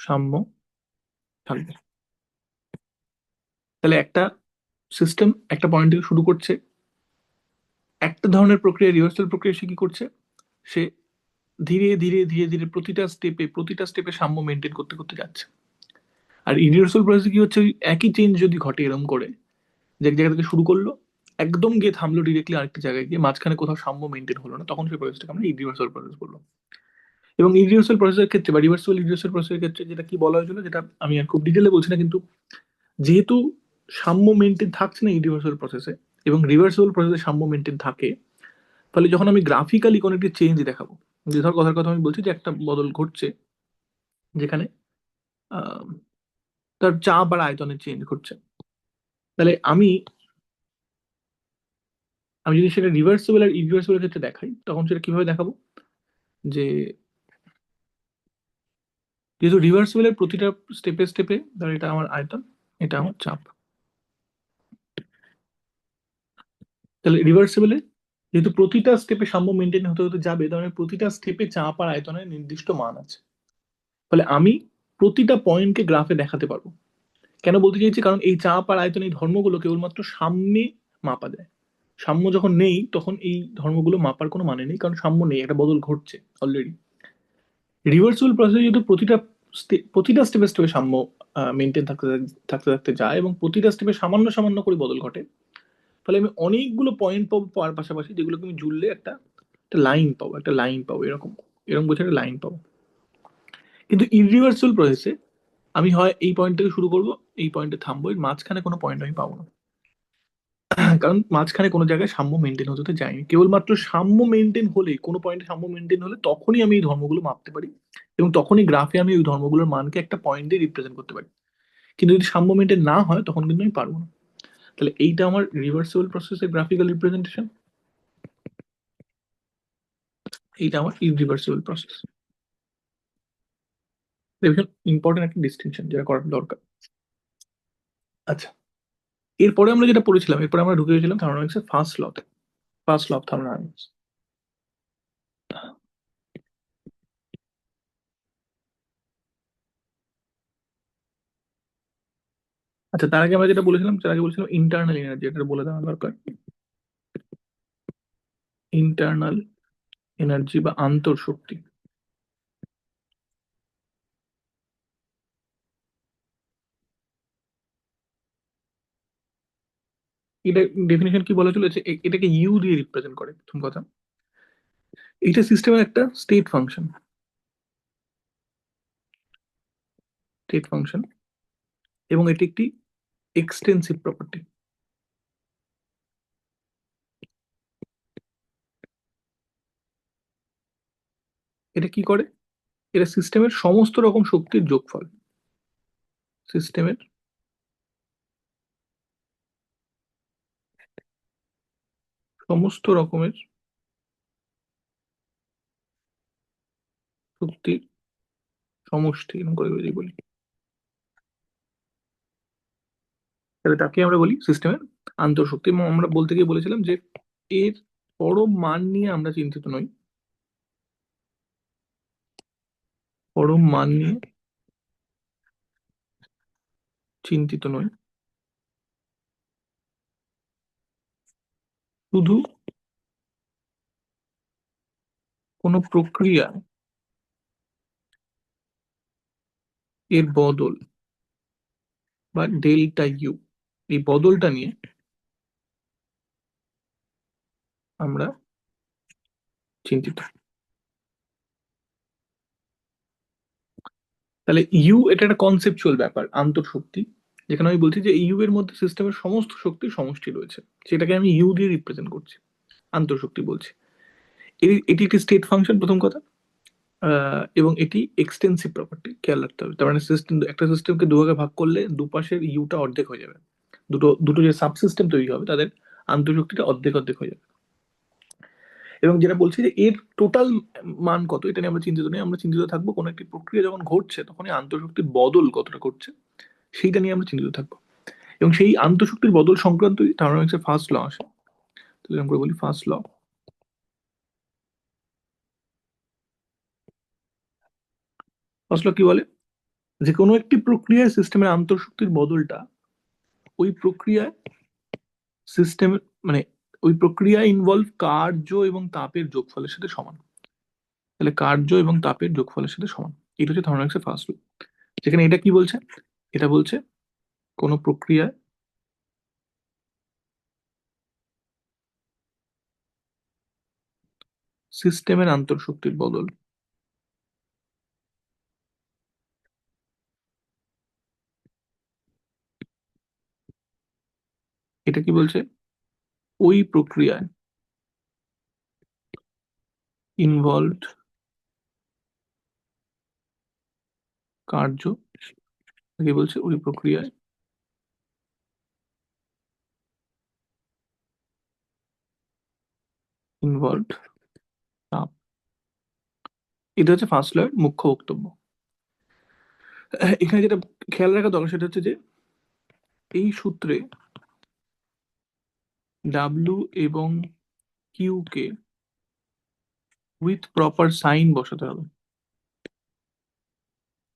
সাম্য থাকবে। তাহলে একটা সিস্টেম একটা পয়েন্ট থেকে শুরু করছে একটা ধরনের প্রক্রিয়া, রিভার্সাল প্রক্রিয়া, সে কি করছে, সে ধীরে ধীরে ধীরে ধীরে প্রতিটা স্টেপে সাম্য মেনটেন করতে করতে যাচ্ছে। আর ইউনিভার্সাল প্রসেসে কি হচ্ছে, ওই একই চেঞ্জ যদি ঘটে এরকম করে, যে এক জায়গা থেকে শুরু করলো একদম গিয়ে থামলো ডিরেক্টলি আরেকটা জায়গায় গিয়ে, মাঝখানে কোথাও সাম্য মেনটেন হলো না, তখন সেই প্রসেসটাকে আমরা ইউনিভার্সাল প্রসেস বলবো। এবং ইউনিভার্সাল প্রসেসের ক্ষেত্রে বা রিভার্সিবল ইউনিভার্সাল প্রসেসের ক্ষেত্রে যেটা কি বলা হয়েছিল, যেটা আমি আর খুব ডিটেলে বলছি না, কিন্তু যেহেতু সাম্য মেনটেন থাকছে না ইউনিভার্সাল প্রসেসে এবং রিভার্সিবল প্রসেসে সাম্য মেনটেন থাকে, ফলে যখন আমি গ্রাফিক্যালি কোনো একটি চেঞ্জ দেখাবো, যে ধর কথার কথা আমি বলছি যে একটা বদল ঘটছে যেখানে আহ, তার চাপ আর আয়তনের চেঞ্জ ঘটছে, তাহলে আমি আমি যদি সেটা রিভার্সিবল আর ইরিভার্সিবল ক্ষেত্রে দেখাই, তখন সেটা কিভাবে দেখাবো, যে যেহেতু রিভার্সিবলের প্রতিটা স্টেপে স্টেপে ধর এটা আমার আয়তন, এটা আমার চাপ, তাহলে রিভার্সিবলে যেহেতু প্রতিটা স্টেপে সাম্য মেনটেন হতে হতে যাবে, তার মানে প্রতিটা স্টেপে চাপ আর আয়তনের নির্দিষ্ট মান আছে, ফলে আমি প্রতিটা পয়েন্টকে গ্রাফে দেখাতে পারবো। কেন বলতে চাইছি, কারণ এই চাপ আর আয়তন এই ধর্মগুলো কেবলমাত্র সাম্যে মাপা যায়। সাম্য যখন নেই তখন এই ধর্মগুলো মাপার কোনো মানে নেই, কারণ সাম্য নেই, একটা বদল ঘটছে অলরেডি। রিভার্সিবল প্রসেস যদি প্রতিটা স্টেপে স্টেপে সাম্য মেনটেন থাকতে থাকতে থাকতে যায় এবং প্রতিটা স্টেপে সামান্য সামান্য করে বদল ঘটে, তাহলে আমি অনেকগুলো পয়েন্ট পাবো পার পাশাপাশি, যেগুলোকে আমি জুড়লে একটা একটা লাইন পাবো, একটা লাইন পাবো, এরকম এরকম বলছে একটা লাইন পাবো। কিন্তু ইররিভার্সিবল প্রসেসে আমি হয় এই পয়েন্ট থেকে শুরু করব, এই পয়েন্টে থামবো, এর মাঝখানে কোনো পয়েন্ট আমি পাবো না। কারণ মাঝখানে কোনো জায়গায় সাম্য মেনটেন হতে যায়নি। কেবলমাত্র সাম্য মেনটেন হলে, কোনো পয়েন্টে সাম্য মেনটেন হলে তখনই আমি এই ধর্মগুলো মাপতে পারি, এবং তখনই গ্রাফে আমি ওই ধর্মগুলোর মানকে একটা পয়েন্ট দিয়ে রিপ্রেজেন্ট করতে পারি। কিন্তু যদি সাম্য মেনটেন না হয় তখন কিন্তু আমি পারবো না। তাহলে এইটা আমার রিভার্সিবল প্রসেসের গ্রাফিক্যাল রিপ্রেজেন্টেশন, এইটা আমার ইরিভার্সিবল প্রসেস। ভীষণ ইম্পর্টেন্ট একটা ডিস্টিংশন যেটা করার দরকার। আচ্ছা, এরপরে আমরা যেটা পড়েছিলাম, এরপরে আমরা ঢুকে গেছিলাম থার্মোডাইনামিক্সের ফার্স্ট লতে, ফার্স্ট ল অফ থার্মোডাইনামিক্স। আচ্ছা, তার আগে আমরা যেটা বলেছিলাম, তার আগে বলেছিলাম ইন্টারনাল এনার্জি, এটা বলে দেওয়া দরকার। ইন্টারনাল এনার্জি বা আন্তঃশক্তি, এটা ডেফিনেশন কি বলা চলেছে, এটাকে ইউ দিয়ে রিপ্রেজেন্ট করে। প্রথম কথা, এটা সিস্টেমের একটা স্টেট ফাংশন, স্টেট ফাংশন, এবং এটি একটি এক্সটেন্সিভ প্রপার্টি। এটা কি করে? এটা সিস্টেমের সমস্ত রকম শক্তির যোগফল, সিস্টেমের সমস্ত রকমের শক্তির সমষ্টি, এরকম করে যদি বলি, তাহলে তাকে আমরা বলি সিস্টেমের আন্তঃশক্তি। এবং আমরা বলতে গিয়ে বলেছিলাম যে এর পরম মান নিয়ে আমরা চিন্তিত নই, পরম মান নিয়ে চিন্তিত নই, শুধু কোনো প্রক্রিয়া এর বদল বা ডেল্টা ইউ, এই বদলটা নিয়ে আমরা চিন্তিত। তাহলে ইউ এটা একটা কনসেপচুয়াল ব্যাপার, আন্তঃশক্তি, যেখানে আমি বলছি যে ইউ এর মধ্যে সিস্টেমের সমস্ত শক্তির সমষ্টি রয়েছে, সেটাকে আমি ইউ দিয়ে রিপ্রেজেন্ট করছি, আন্তঃশক্তি বলছি। এটি একটি স্টেট ফাংশন, প্রথম কথা। এবং এটি এক্সটেন্সিভ প্রপার্টি, খেয়াল রাখতে হবে। তার মানে সিস্টেম, একটা সিস্টেমকে দুভাগে ভাগ করলে দুপাশের ইউটা অর্ধেক হয়ে যাবে, দুটো দুটো যে সাবসিস্টেম তৈরি হবে তাদের আন্তঃশক্তিটা অর্ধেক অর্ধেক হয়ে যাবে। এবং যেটা বলছি যে এর টোটাল মান কত, এটা নিয়ে আমরা চিন্তিত নেই। আমরা চিন্তিত থাকবো কোনো একটি প্রক্রিয়া যখন ঘটছে তখন এই আন্তঃশক্তির বদল কতটা ঘটছে, সেইটা নিয়ে আমরা চিন্তিত থাকবো। এবং সেই আন্তঃশক্তির বদল সংক্রান্ত থার্মোডাইনামিক্সের ফার্স্ট ল আসে, তাহলে আমরা বলি ফার্স্ট ল। ফার্স্ট ল কি বলে? যে কোনো একটি প্রক্রিয়ায় সিস্টেমের আন্তঃশক্তির বদলটা ওই প্রক্রিয়ায় সিস্টেম, মানে ওই প্রক্রিয়া ইনভলভ কার্য এবং তাপের যোগফলের সাথে সমান। তাহলে কার্য এবং তাপের যোগফলের সাথে সমান, এটা হচ্ছে থার্মোডাইনামিক্সের ফার্স্ট ল। যেখানে এটা কি বলছে? এটা বলছে কোন প্রক্রিয়ায় সিস্টেমের আন্তঃশক্তির বদল, এটা কি বলছে? ওই প্রক্রিয়ায় ইনভলভড কার্য, কি বলছে? ওই প্রক্রিয়ায় ইনভলভড তাপ। এটা হচ্ছে ফার্স্ট ল এর মুখ্য বক্তব্য। এখানে যেটা খেয়াল রাখা দরকার সেটা হচ্ছে যে এই সূত্রে ডাব্লিউ এবং কিউ কে উইথ প্রপার সাইন বসাতে হবে।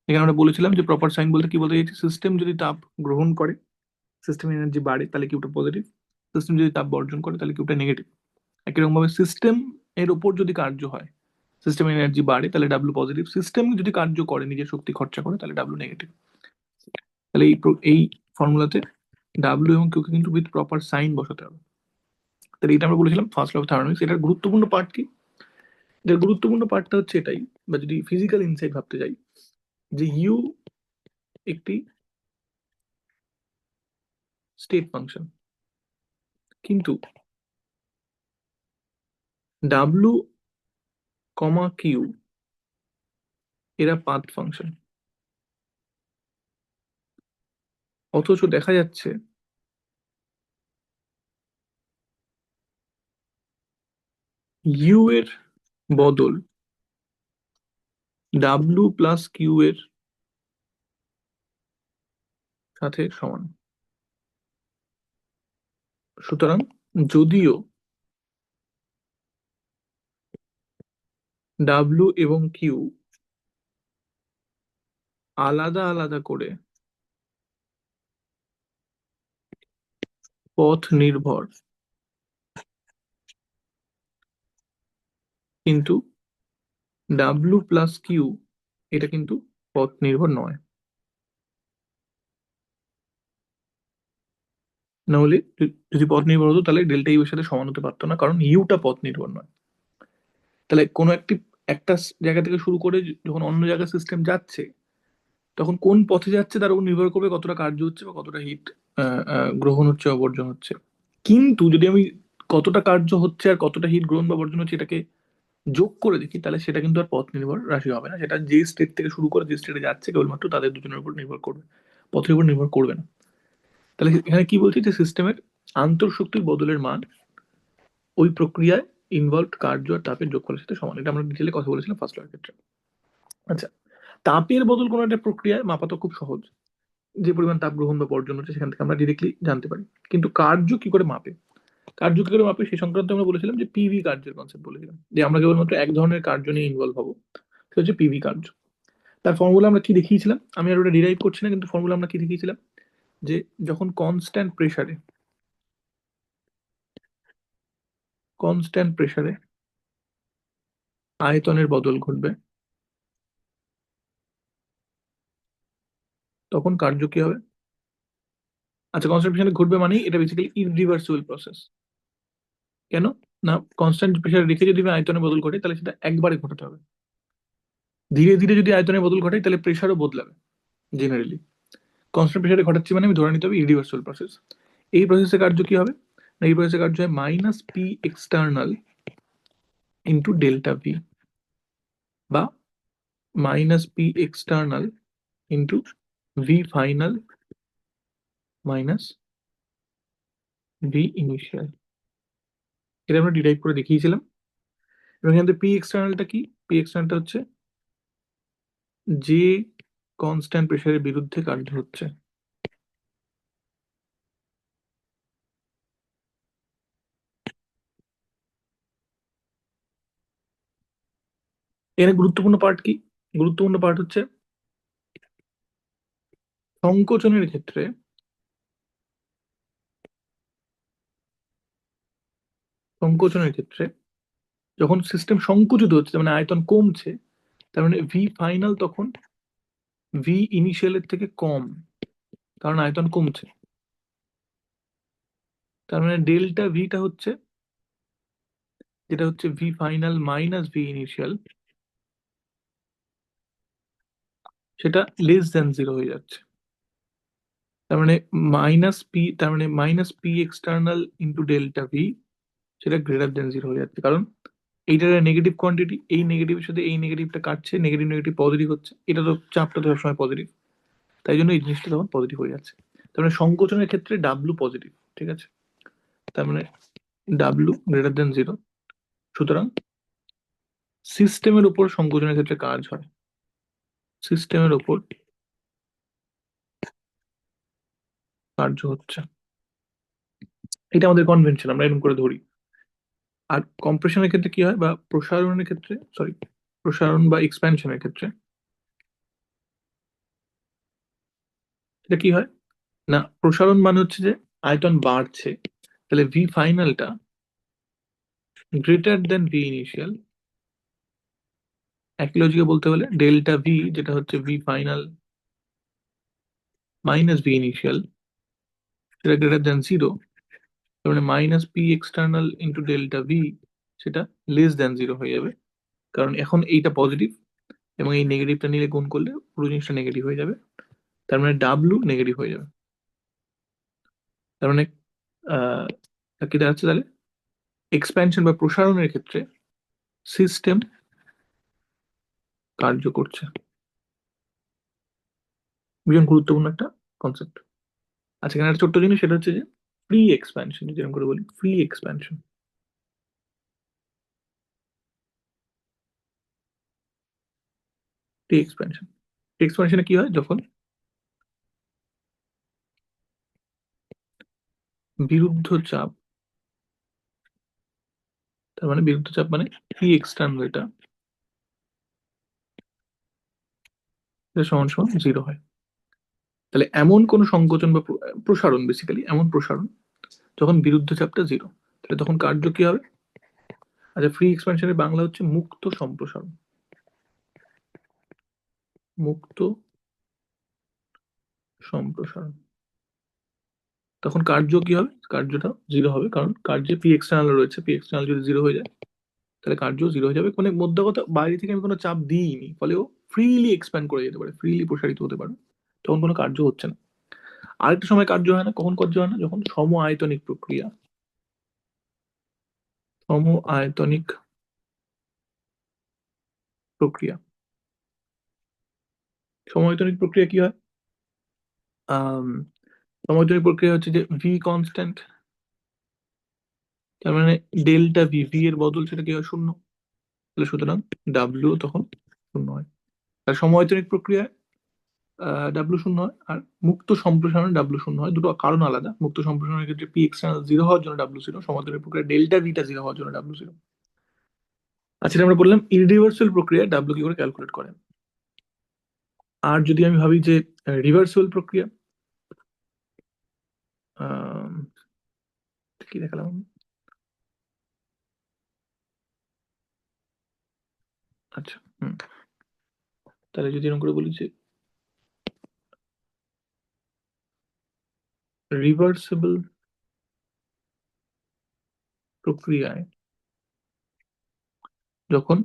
এখানে আমরা বলেছিলাম যে প্রপার সাইন বলতে কি বলতে চাইছি, সিস্টেম যদি তাপ গ্রহণ করে, সিস্টেম এনার্জি বাড়ে, তাহলে কিউটা পজিটিভ। সিস্টেম যদি তাপ বর্জন করে তাহলে কিউটা নেগেটিভ। একই রকম ভাবে সিস্টেম এর উপর যদি কার্য হয়, সিস্টেমের এনার্জি বাড়ে তাহলে ডাব্লু পজিটিভ, সিস্টেম যদি কার্য করে নিজের শক্তি খরচা করে তাহলে ডাব্লু নেগেটিভ। তাহলে এই ফর্মুলাতে ডাব্লু এবং কিউকে কিন্তু উইথ প্রপার সাইন বসাতে হবে। তাহলে এটা আমরা বলেছিলাম ফার্স্ট ল অফ থার্মোডাইনামিক্স। এটার গুরুত্বপূর্ণ পার্ট কি? এটার গুরুত্বপূর্ণ পার্টটা হচ্ছে এটাই, বা যদি ফিজিক্যাল ইনসাইট ভাবতে যাই, যে ইউ একটি স্টেট ফাংশন, কিন্তু ডাব্লু কমা কিউ এরা পাথ ফাংশন। অথচ দেখা যাচ্ছে ইউ এর বদল ডাব্লু প্লাস কিউ এর সাথে সমান। সুতরাং যদিও ডাব্লু এবং কিউ আলাদা আলাদা করে পথ নির্ভর, কিন্তু ডাব্লু প্লাস কিউ এটা কিন্তু পথ নির্ভর নয়। নাহলে যদি পথ নির্ভর হতো তাহলে ডেল্টা ইউ এর সাথে সমান হতে পারতো না, কারণ ইউটা পথ নির্ভর নয়। তাহলে কোনো একটা জায়গা থেকে শুরু করে যখন অন্য জায়গায় সিস্টেম যাচ্ছে, তখন কোন পথে যাচ্ছে তার উপর নির্ভর করবে কতটা কার্য হচ্ছে বা কতটা হিট গ্রহণ হচ্ছে বা বর্জন হচ্ছে। কিন্তু যদি আমি কতটা কার্য হচ্ছে আর কতটা হিট গ্রহণ বা বর্জন হচ্ছে এটাকে যোগ করে দেখি, তাহলে সেটা কিন্তু আর পথ নির্ভর রাশি হবে না। সেটা যে স্টেট থেকে শুরু করে যে স্টেটে যাচ্ছে কেবলমাত্র তাদের দুজনের উপর নির্ভর করবে, পথের উপর নির্ভর করবে না। তাহলে এখানে কি বলছি, যে সিস্টেমের আন্তঃশক্তির বদলের মান ওই প্রক্রিয়ায় ইনভলভ কার্য আর তাপের যোগফলের সাথে সমান। এটা আমরা ডিটেলে কথা বলেছিলাম ফার্স্ট লয়ের ক্ষেত্রে। আচ্ছা, তাপের বদল কোনো একটা প্রক্রিয়ায় মাপা তো খুব সহজ, যে পরিমাণ তাপ গ্রহণ বা বর্জন হচ্ছে সেখান থেকে আমরা ডিরেক্টলি জানতে পারি। কিন্তু কার্য কি করে মাপে, কার্য কি করে মাপে সেই সংক্রান্ত আমরা বলেছিলাম যে পিভি কার্যের কনসেপ্ট বলেছিলাম, যে আমরা কেবলমাত্র এক ধরনের কার্য নিয়ে ইনভলভ হবো, সেটা হচ্ছে পিভি কার্য। তার ফর্মুলা আমরা কি দেখিয়েছিলাম, আমি আর ওটা ডিরাইভ করছি না, কিন্তু ফর্মুলা আমরা কি দেখিয়েছিলাম, যে যখন কনস্ট্যান্ট প্রেসারে আয়তনের বদল ঘটবে, তখন কার্য কি হবে। আচ্ছা, কনস্ট্যান্ট প্রেসারে ঘটবে মানেই এটা বেসিক্যালি ইরিভার্সিবল প্রসেস। কেন না, কনস্ট্যান্ট প্রেসারে রেখে যদি আমি আয়তনের বদল ঘটে তাহলে সেটা একবারে ঘটাতে হবে। ধীরে ধীরে যদি আয়তনের বদল ঘটাই তাহলে প্রেসারও বদলাবে জেনারেলি। কনস্ট্যান্ট প্রেসারে ঘটাচ্ছি মানে আমি ধরে নিতে হবে ইরিভার্সিবল প্রসেস। এই প্রসেসের কার্য কি হবে না, এই প্রসেসের কার্য হয় minus P external into delta V, বা minus P external into V final minus V initial. এটা আমরা ডিরাইভ করে দেখিয়েছিলাম। এবং এখান থেকে পি এক্সটার্নালটা কি, পি এক্সটার্নালটা হচ্ছে যে কনস্ট্যান্ট প্রেসারের বিরুদ্ধে কার্য হচ্ছে। এখানে গুরুত্বপূর্ণ পার্ট কি, গুরুত্বপূর্ণ পার্ট হচ্ছে সংকোচনের ক্ষেত্রে সংকোচনের ক্ষেত্রে যখন সিস্টেম সংকুচিত হচ্ছে, মানে আয়তন কমছে, তার মানে ভি ফাইনাল তখন ভি ইনিশিয়ালের থেকে কম, কারণ আয়তন কমছে। তার মানে ডেল্টা ভিটা হচ্ছে, যেটা হচ্ছে V final minus V initial, সেটা লেস দেন জিরো হয়ে যাচ্ছে। তার মানে minus P external into delta V, সেটা গ্রেটার দেন জিরো হয়ে যাচ্ছে, কারণ এইটার নেগেটিভ কোয়ান্টিটি, এই নেগেটিভের সাথে এই নেগেটিভটা কাটছে, নেগেটিভ নেগেটিভ পজিটিভ হচ্ছে, এটা তো চাপটা তো সবসময় পজিটিভ, তাই জন্য এই জিনিসটা তখন পজিটিভ হয়ে যাচ্ছে। তার মানে সংকোচনের ক্ষেত্রে ডাব্লু পজিটিভ, ঠিক আছে। তার মানে ডাব্লু গ্রেটার দেন জিরো, সুতরাং সিস্টেমের উপর সংকোচনের ক্ষেত্রে কাজ হয়, সিস্টেমের উপর কার্য হচ্ছে। এটা আমাদের কনভেনশন, আমরা এরকম করে ধরি। আর কম্প্রেশনের ক্ষেত্রে কি হয়, বা প্রসারণের ক্ষেত্রে, সরি, প্রসারণ বা এক্সপ্যানশনের ক্ষেত্রে এটা কি হয় না, প্রসারণ মানে হচ্ছে যে আয়তন বাড়ছে, তাহলে ভি ফাইনালটা গ্রেটার দেন ভি ইনিশিয়াল, একই লজিকে বলতে হলে ডেল্টা ভি, যেটা হচ্ছে V final minus V initial, সেটা গ্রেটার দ্যান জিরো। তার মানে minus P external into delta V, সেটা লেস দ্যান জিরো হয়ে যাবে, কারণ এখন এইটা পজিটিভ এবং এই নেগেটিভটা নিলে গুণ করলে পুরো জিনিসটা নেগেটিভ হয়ে যাবে। তার মানে ডাব্লু নেগেটিভ হয়ে যাবে। তার মানে কি দাঁড়াচ্ছে তাহলে, এক্সপ্যানশন বা প্রসারণের ক্ষেত্রে সিস্টেম কার্য করছে। ভীষণ গুরুত্বপূর্ণ একটা কনসেপ্ট। আচ্ছা, এখানে একটা ছোট্ট জিনিস, সেটা হচ্ছে যে ফ্রি এক্সপ্যানশন, যেরকম করে বলি ফ্রি এক্সপ্যানশন। ফ্রি এক্সপ্যানশন, এক্সপ্যানশনে কি হয়, যখন বিরুদ্ধ চাপ, তার মানে বিরুদ্ধ চাপ মানে পি এক্সটার্নাল, এটা সমান সমান জিরো হয়। তাহলে এমন কোন সংকোচন বা প্রসারণ, বেসিক্যালি এমন প্রসারণ যখন বিরুদ্ধ চাপটা জিরো, তাহলে তখন কার্য কি হবে। আচ্ছা, ফ্রি এক্সপ্যানশনের বাংলা হচ্ছে মুক্ত সম্প্রসারণ। মুক্ত সম্প্রসারণ, তখন কার্য কি হবে, কার্যটা জিরো হবে, কারণ কার্যে পি এক্সটার্নাল রয়েছে, পি এক্সটার্নাল যদি জিরো হয়ে যায় তাহলে কার্য জিরো হয়ে যাবে। মানে মধ্যে কথা, বাইরে থেকে আমি কোনো চাপ দিইনি, ফলে ও ফ্রিলি এক্সপ্যান্ড করে যেতে পারে, ফ্রিলি প্রসারিত হতে পারে, তখন কোনো কার্য হচ্ছে না। আরেকটা সময় কার্য হয় না, কখন কার্য হয় না, যখন সম আয়তনিক প্রক্রিয়া, সম আয়তনিক প্রক্রিয়া, সম আয়তনিক প্রক্রিয়া কি হয়, আহ সম আয়তনিক প্রক্রিয়া হচ্ছে যে ভি কনস্ট্যান্ট, তার মানে ডেল্টা ভি, ভি এর বদল সেটা কি হয়, শূন্য। তাহলে সুতরাং ডাব্লিউ তখন শূন্য হয়। আর সম আয়তনিক প্রক্রিয়ায় ডাব্লু শূন্য হয়, আর মুক্ত সম্প্রসারণে ডাব্লু শূন্য হয়। দুটো কারণ আলাদা। মুক্ত সম্প্রসারণের ক্ষেত্রে পি এক্সটার্নাল জিরো হওয়ার জন্য ডাব্লু জিরো, সমান্তরাল প্রক্রিয়া ডেল্টা ভিটা জিরো হওয়ার জন্য ডাব্লু জিরো। আচ্ছা, এটা আমরা বললাম ইরিভার্সাল প্রক্রিয়া ডাব্লু কি করে ক্যালকুলেট করেন। আর যদি আমি ভাবি যে রিভার্সাল প্রক্রিয়া, আহ, কি দেখালাম আমি? আচ্ছা, তাহলে যদি এরকম করে বলি যে রিভার্সিবল প্রক্রিয়ায় যখন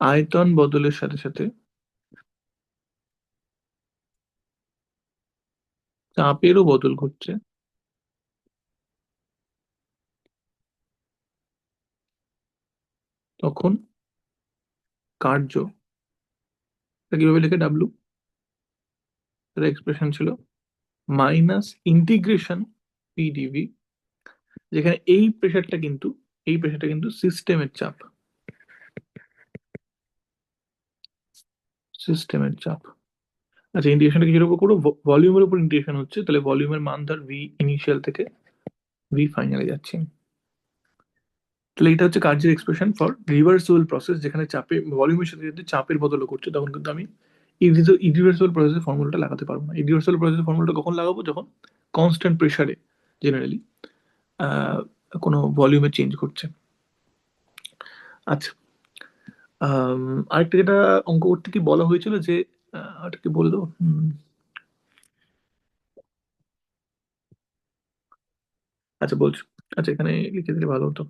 আয়তন বদলের সাথে সাথে চাপেরও বদল ঘটছে, তখন কার্য, এটা কিভাবে লেখে, ডাব্লু, এর এক্সপ্রেশন ছিল মাইনাস ইন্টিগ্রেশন পিডিভি, যেখানে এই প্রেশারটা কিন্তু সিস্টেমের চাপ, সিস্টেমের চাপ। আচ্ছা, ইন্টিগ্রেশনটা কিসের উপর করবো, ভলিউমের উপর ইন্টিগ্রেশন হচ্ছে, তাহলে ভলিউমের মান ধর ভি ইনিশিয়াল থেকে ভি ফাইনালে যাচ্ছে। তাহলে এটা হচ্ছে কার্যের এক্সপ্রেশন ফর রিভার্সিবল প্রসেস, যেখানে চাপে ভলিউমের সাথে যদি চাপের বদলও করছে, তখন কিন্তু আমি ইরিভার্সিবল প্রসেসের ফর্মুলাটা লাগাতে পারবো না। ইরিভার্সিবল প্রসেসের ফর্মুলাটা কখন লাগাবো, যখন কনস্ট্যান্ট প্রেসারে জেনারেলি কোনো ভলিউমে চেঞ্জ করছে। আচ্ছা, আরেকটা যেটা অঙ্ক করতে কি বলা হয়েছিল যে, ওটা কি বললো, আচ্ছা বলছো, আচ্ছা এখানে লিখে দিলে ভালো হতো,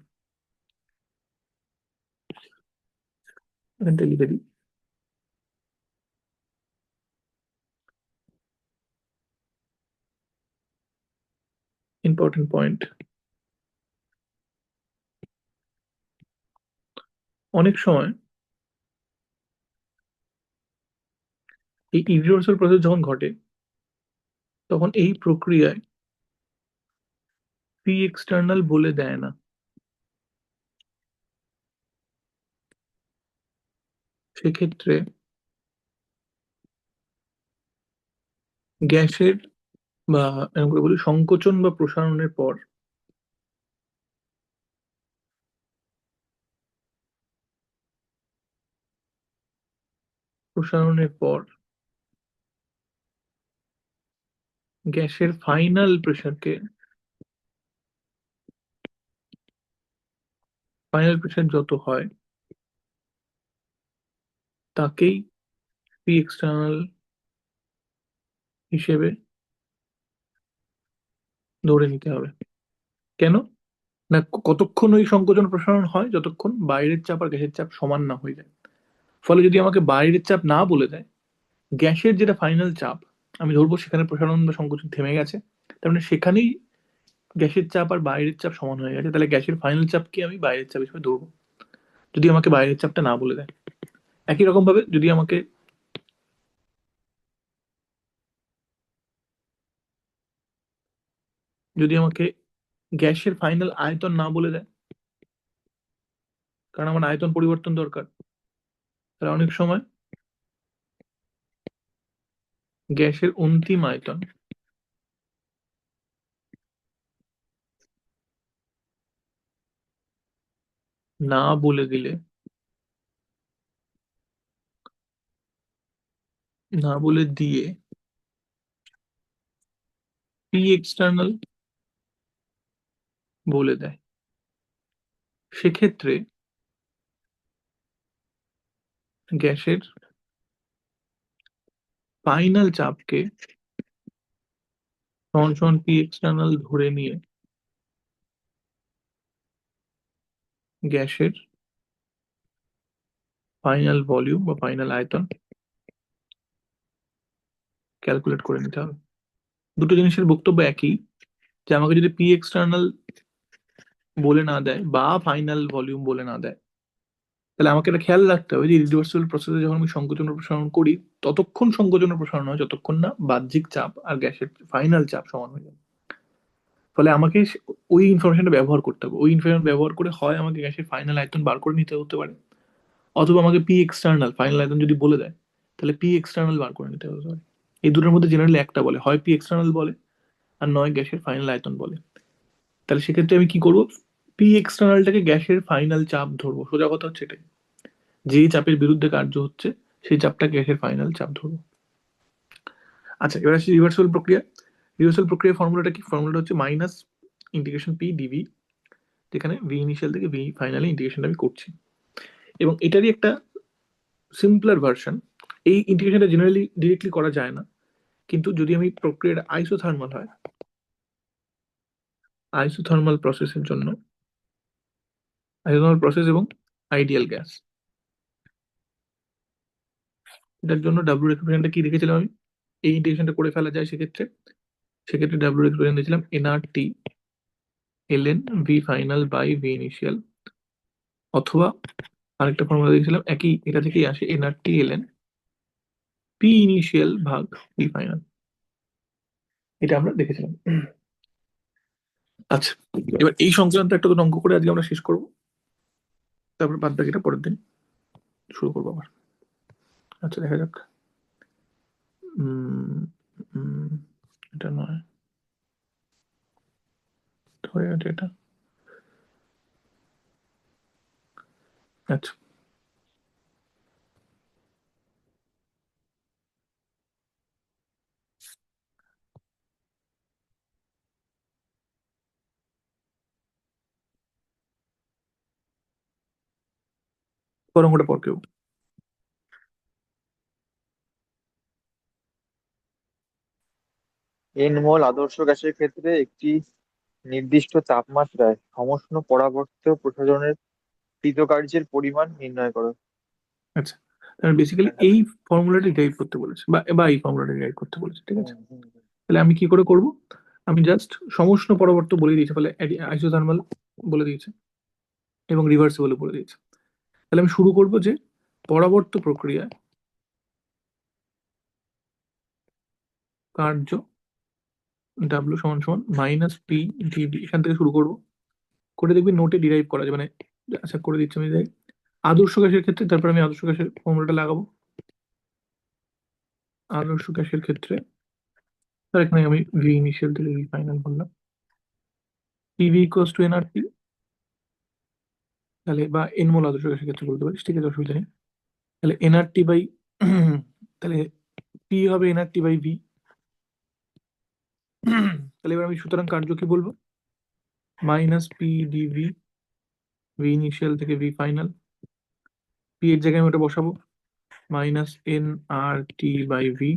এখানটা লিখে দিই। ইম্পর্টেন্ট পয়েন্ট, অনেক সময় এই ইরিভার্সাল প্রসেস যখন ঘটে, তখন এই প্রক্রিয়ায় পি এক্সটার্নাল বলে দেয় না। সেক্ষেত্রে গ্যাসের বা এরকম করে বলি সংকোচন বা প্রসারণের পর গ্যাসের ফাইনাল প্রেশার যত হয়, তাকেই পি এক্সটার্নাল হিসেবে ধরে নিতে হবে। কেন? না, কতক্ষণ ওই সংকোচন প্রসারণ হয়? যতক্ষণ বাইরের চাপ আর গ্যাসের চাপ সমান না হয়ে যায়। ফলে যদি আমাকে বাইরের চাপ না বলে দেয়, গ্যাসের যেটা ফাইনাল চাপ, আমি ধরবো সেখানে প্রসারণ বা সংকোচন থেমে গেছে, তার মানে সেখানেই গ্যাসের চাপ আর বাইরের চাপ সমান হয়ে গেছে, তাহলে গ্যাসের ফাইনাল চাপকে আমি বাইরের চাপ হিসেবে ধরবো, যদি আমাকে বাইরের চাপটা না বলে দেয়। একই রকম ভাবে যদি আমাকে গ্যাসের ফাইনাল আয়তন না বলে দেয়, কারণ আমার আয়তন পরিবর্তন দরকার, তাহলে অনেক সময় গ্যাসের অন্তিম আয়তন না বলে দিলে, না বলে দিয়ে পি এক্সটার্নাল বলে দেয়, সেক্ষেত্রে গ্যাসের ফাইনাল চাপকে সমান সমান পি এক্সটার্নাল ধরে নিয়ে গ্যাসের ফাইনাল ভলিউম বা ফাইনাল আয়তন ক্যালকুলেট করে নিতে হবে। দুটো জিনিসের বক্তব্য একই, যে আমাকে যদি পি এক্সটার্নাল বলে না দেয় বা ফাইনাল ভলিউম বলে না দেয়, তাহলে আমাকে এটা খেয়াল রাখতে হবে যে ইরিভার্সিবল প্রসেসে যখন আমি সংকোচন ও প্রসারণ করি, ততক্ষণ সংকোচন ও প্রসারণ হয় যতক্ষণ না বাহ্যিক চাপ আর গ্যাসের ফাইনাল চাপ সমান হয়ে যায়। ফলে আমাকে ওই ইনফরমেশনটা ব্যবহার করতে হবে। ওই ইনফরমেশন ব্যবহার করে হয় আমাকে গ্যাসের ফাইনাল আয়তন বার করে নিতে হতে পারে, অথবা আমাকে পি এক্সটার্নাল ফাইনাল আয়তন যদি বলে দেয়, তাহলে পি এক্সটার্নাল বার করে নিতে হতে পারে। এই দুটোর মধ্যে জেনারেলি একটা বলে, হয় পি এক্সটার্নাল বলে আর নয় গ্যাসের ফাইনাল আয়তন বলে। তাহলে সেক্ষেত্রে আমি কি করবো? পি এক্সটার্নালটাকে গ্যাসের ফাইনাল চাপ ধরবো, সোজা কথা হচ্ছে এটাই। যে চাপের বিরুদ্ধে কার্য হচ্ছে সেই চাপটা গ্যাসের ফাইনাল চাপ ধরবো। আচ্ছা, এবার আসি রিভার্সাল প্রক্রিয়া। রিভার্সাল প্রক্রিয়ার ফর্মুলাটা কি? ফর্মুলাটা হচ্ছে মাইনাস ইন্টিগ্রেশন পি ডিভি, যেখানে ভি ইনিশিয়াল থেকে ভি ফাইনালে ইন্টিগ্রেশনটা আমি করছি, এবং এটারই একটা সিম্পলার ভার্সন। এই ইন্টিগ্রেশনটা জেনারেলি ডিরেক্টলি করা যায় না, কিন্তু যদি আমি প্রক্রিয়াটা আইসোথার্মাল হয়, আইসোথার্মাল প্রসেসের জন্য, আইসোথার্মাল প্রসেস এবং আইডিয়াল গ্যাস, এটার জন্য ডাব্লিউ এক্সপ্রেশনটা কি রেখেছিলাম আমি? এই ইন্টিগ্রেশনটা করে ফেলা যায় সেক্ষেত্রে, ডাব্লিউ এক্সপ্রেশন দিয়েছিলাম NR T LN V final by V initial, অথবা আরেকটা ফর্মুলা দিয়েছিলাম একই, এটা থেকেই আসে, NR T LN P initial ভাগ পি ফাইনাল। এটা আমরা দেখেছিলাম। আচ্ছা, এবার এই সংক্রান্ত একটা অঙ্ক করে আজকে আমরা শেষ করব, তারপর বাদ বাকিটা পরের দিন শুরু করবো আবার। আচ্ছা, দেখা যাক। উম, উম, এটা নয়, হয়ে গেছে এটা। আচ্ছা, পর অঙ্কটা পর কেউ। এন মোল আদর্শ গ্যাসের ক্ষেত্রে একটি নির্দিষ্ট তাপমাত্রায় সমষ্ণ পরাবর্ত প্রসারণের কৃতকার্যের পরিমাণ নির্ণয় করো। আচ্ছা, বেসিক্যালি লেখা এই আছে। ফর্মুলাটি ডেরাইভ করতে বলেছে, বা এই ফর্মুলাটি ডেরাইভ করতে বলেছে, ঠিক হুম আছে? হুম হুম। তাহলে আমি কি করে করব? আমি জাস্ট সমষ্ণ পরবর্তী বলে দিয়েছি, ফলে আইসোথার্মাল বলে দিয়েছে এবং রিভার্সিবল বলে দিয়েছে। তাহলে আমি শুরু করব যে পরাবর্ত প্রক্রিয়ায় কার্য ডাব্লিউ সমান সমান মাইনাস পি ডিবি, এখান থেকে শুরু করব, করে দেখবি নোটে ডিরাইভ করা যায়, মানে আচ্ছা করে দিচ্ছি আমি, যাই আদর্শ গ্যাসের ক্ষেত্রে, তারপর আমি আদর্শ গ্যাসের ফর্মুলাটা লাগাবো। আদর্শ গ্যাসের ক্ষেত্রে তার এখানে আমি ভি ইনিশিয়াল থেকে ভি ফাইনাল বললাম, পিভি ইকুয়ালস টু এনআরটি, তাহলে বা এন মোল আদর্শ গ্যাসের ক্ষেত্রে বলতে পারিস, ঠিক আছে, অসুবিধা নেই। তাহলে এনআরটি বাই তাহলে পি হবে এনআরটি বাই ভি। তাহলে এবার আমি সুতরাং কার্য কি বলবো? Minus P DV, V initial থেকে ভি ফাইনাল, পি এর জায়গায় আমি ওটা বসাবো, minus N R T by V,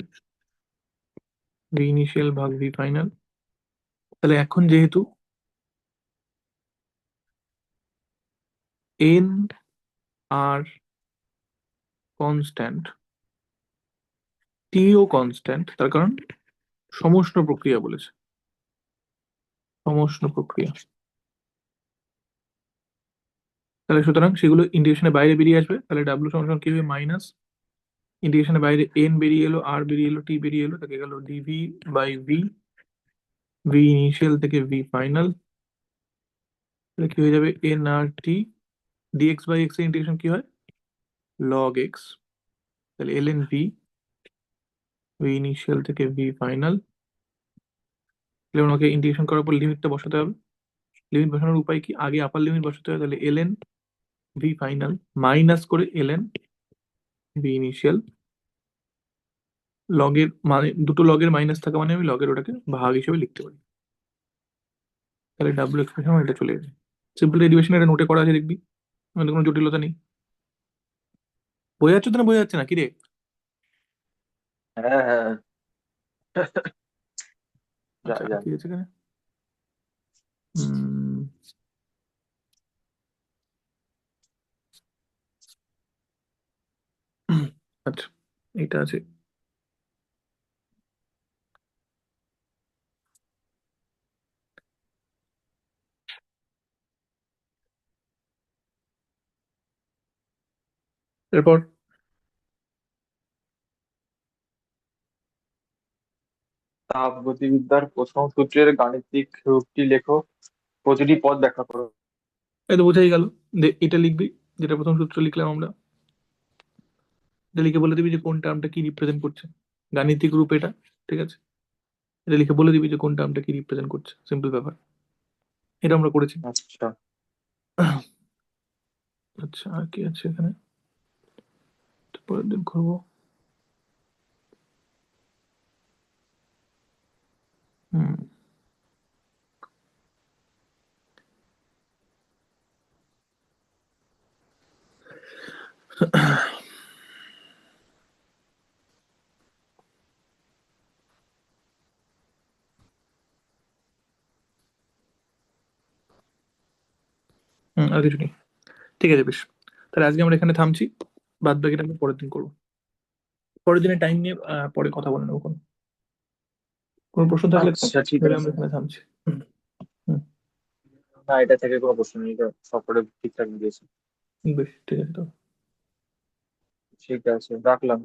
V initial ভাগ ভি ফাইনাল। তাহলে এখন যেহেতু এন আর কনস্ট্যান্ট, টি ও কনস্ট্যান্ট, তার কারণ সমষ্ণ প্রক্রিয়া বলেছে, সমষ্ণ প্রক্রিয়া। তাহলে সুতরাং সেগুলো ইন্টিগ্রেশনের বাইরে বেরিয়ে আসবে। তাহলে ডাব্লিউ সমান সমান কি হবে? মাইনাস ইন্টিগ্রেশনের বাইরে এন বেরিয়ে এলো, আর বেরিয়ে এলো, টি বেরিয়ে এলো, তাকে গেল DV by V, V initial থেকে ভি ফাইনাল। তাহলে কি হয়ে যাবে? N R T DX by X এর ইন্টিগ্রেশন কি হয়? Log X. তাহলে L N V, V initial থেকে ভি ফাইনাল। তাহলে আমাকে ইন্টিগ্রেশন করার পর লিমিটটা বসাতে হবে। লিমিট বসানোর উপায় কি? আগে আপার লিমিট বসাতে হবে। তাহলে L N V final minus করে এল এন ভি ইনিশিয়াল। লগের মানে দুটো লগের মাইনাস থাকা মানে আমি লগের ওটাকে ভাগ হিসেবে লিখতে পারি। তাহলে ডাব্লিউ এক্সপ্রেশন এটা চলে যাবে। সিম্পল ডেরিভেশন এটা নোটে করা আছে, দেখবি আমাদের কোনো জটিলতা নেই। বোঝা যাচ্ছে তো না বোঝা যাচ্ছে না কি রে? হ্যাঁ, হ্যাঁ। যা আচ্ছা, আর যা কি আছে এখানে? হুম, আচ্ছা, এটা আছে। এরপর তাপগতিবিদ্যার প্রথম সূত্রের গাণিতিক রূপটি লেখো, প্রতিটি পদ ব্যাখ্যা করো। এই তো বোঝাই গেল। এটা লিখবি, যেটা প্রথম সূত্র লিখলাম আমরা। এটা লিখে বলে দিবি যে কোন টার্মটা কি রিপ্রেজেন্ট করছে, গাণিতিক রূপ এটা। ঠিক আছে, এটা লিখে বলে দিবি যে কোন টার্মটা কি রিপ্রেজেন্ট করছে, সিম্পল ব্যাপার। এটা আমরা করেছি। আচ্ছা, আচ্ছা, আর কি আছে এখানে? পরের দিন করবো। হুম, আর কিছু নেই। ঠিক আছে, বেশ। তাহলে আজকে আমরা এখানে থামছি, বাদ বাকিটা আমরা পরের দিন করবো। পরের দিনে টাইম নিয়ে পরে কথা বলে নেবো। কোনো প্রশ্ন থাকলে আচ্ছা, ঠিক তাহলে আমরা আছে। এখানে থামছি। হুম, হুম, না, এটা থেকে কোনো প্রশ্ন নেই, এটা সবকটা ঠিকঠাক দিয়েছে। বেশ, ঠিক আছে তো। ঠিক আছে, রাখলাম।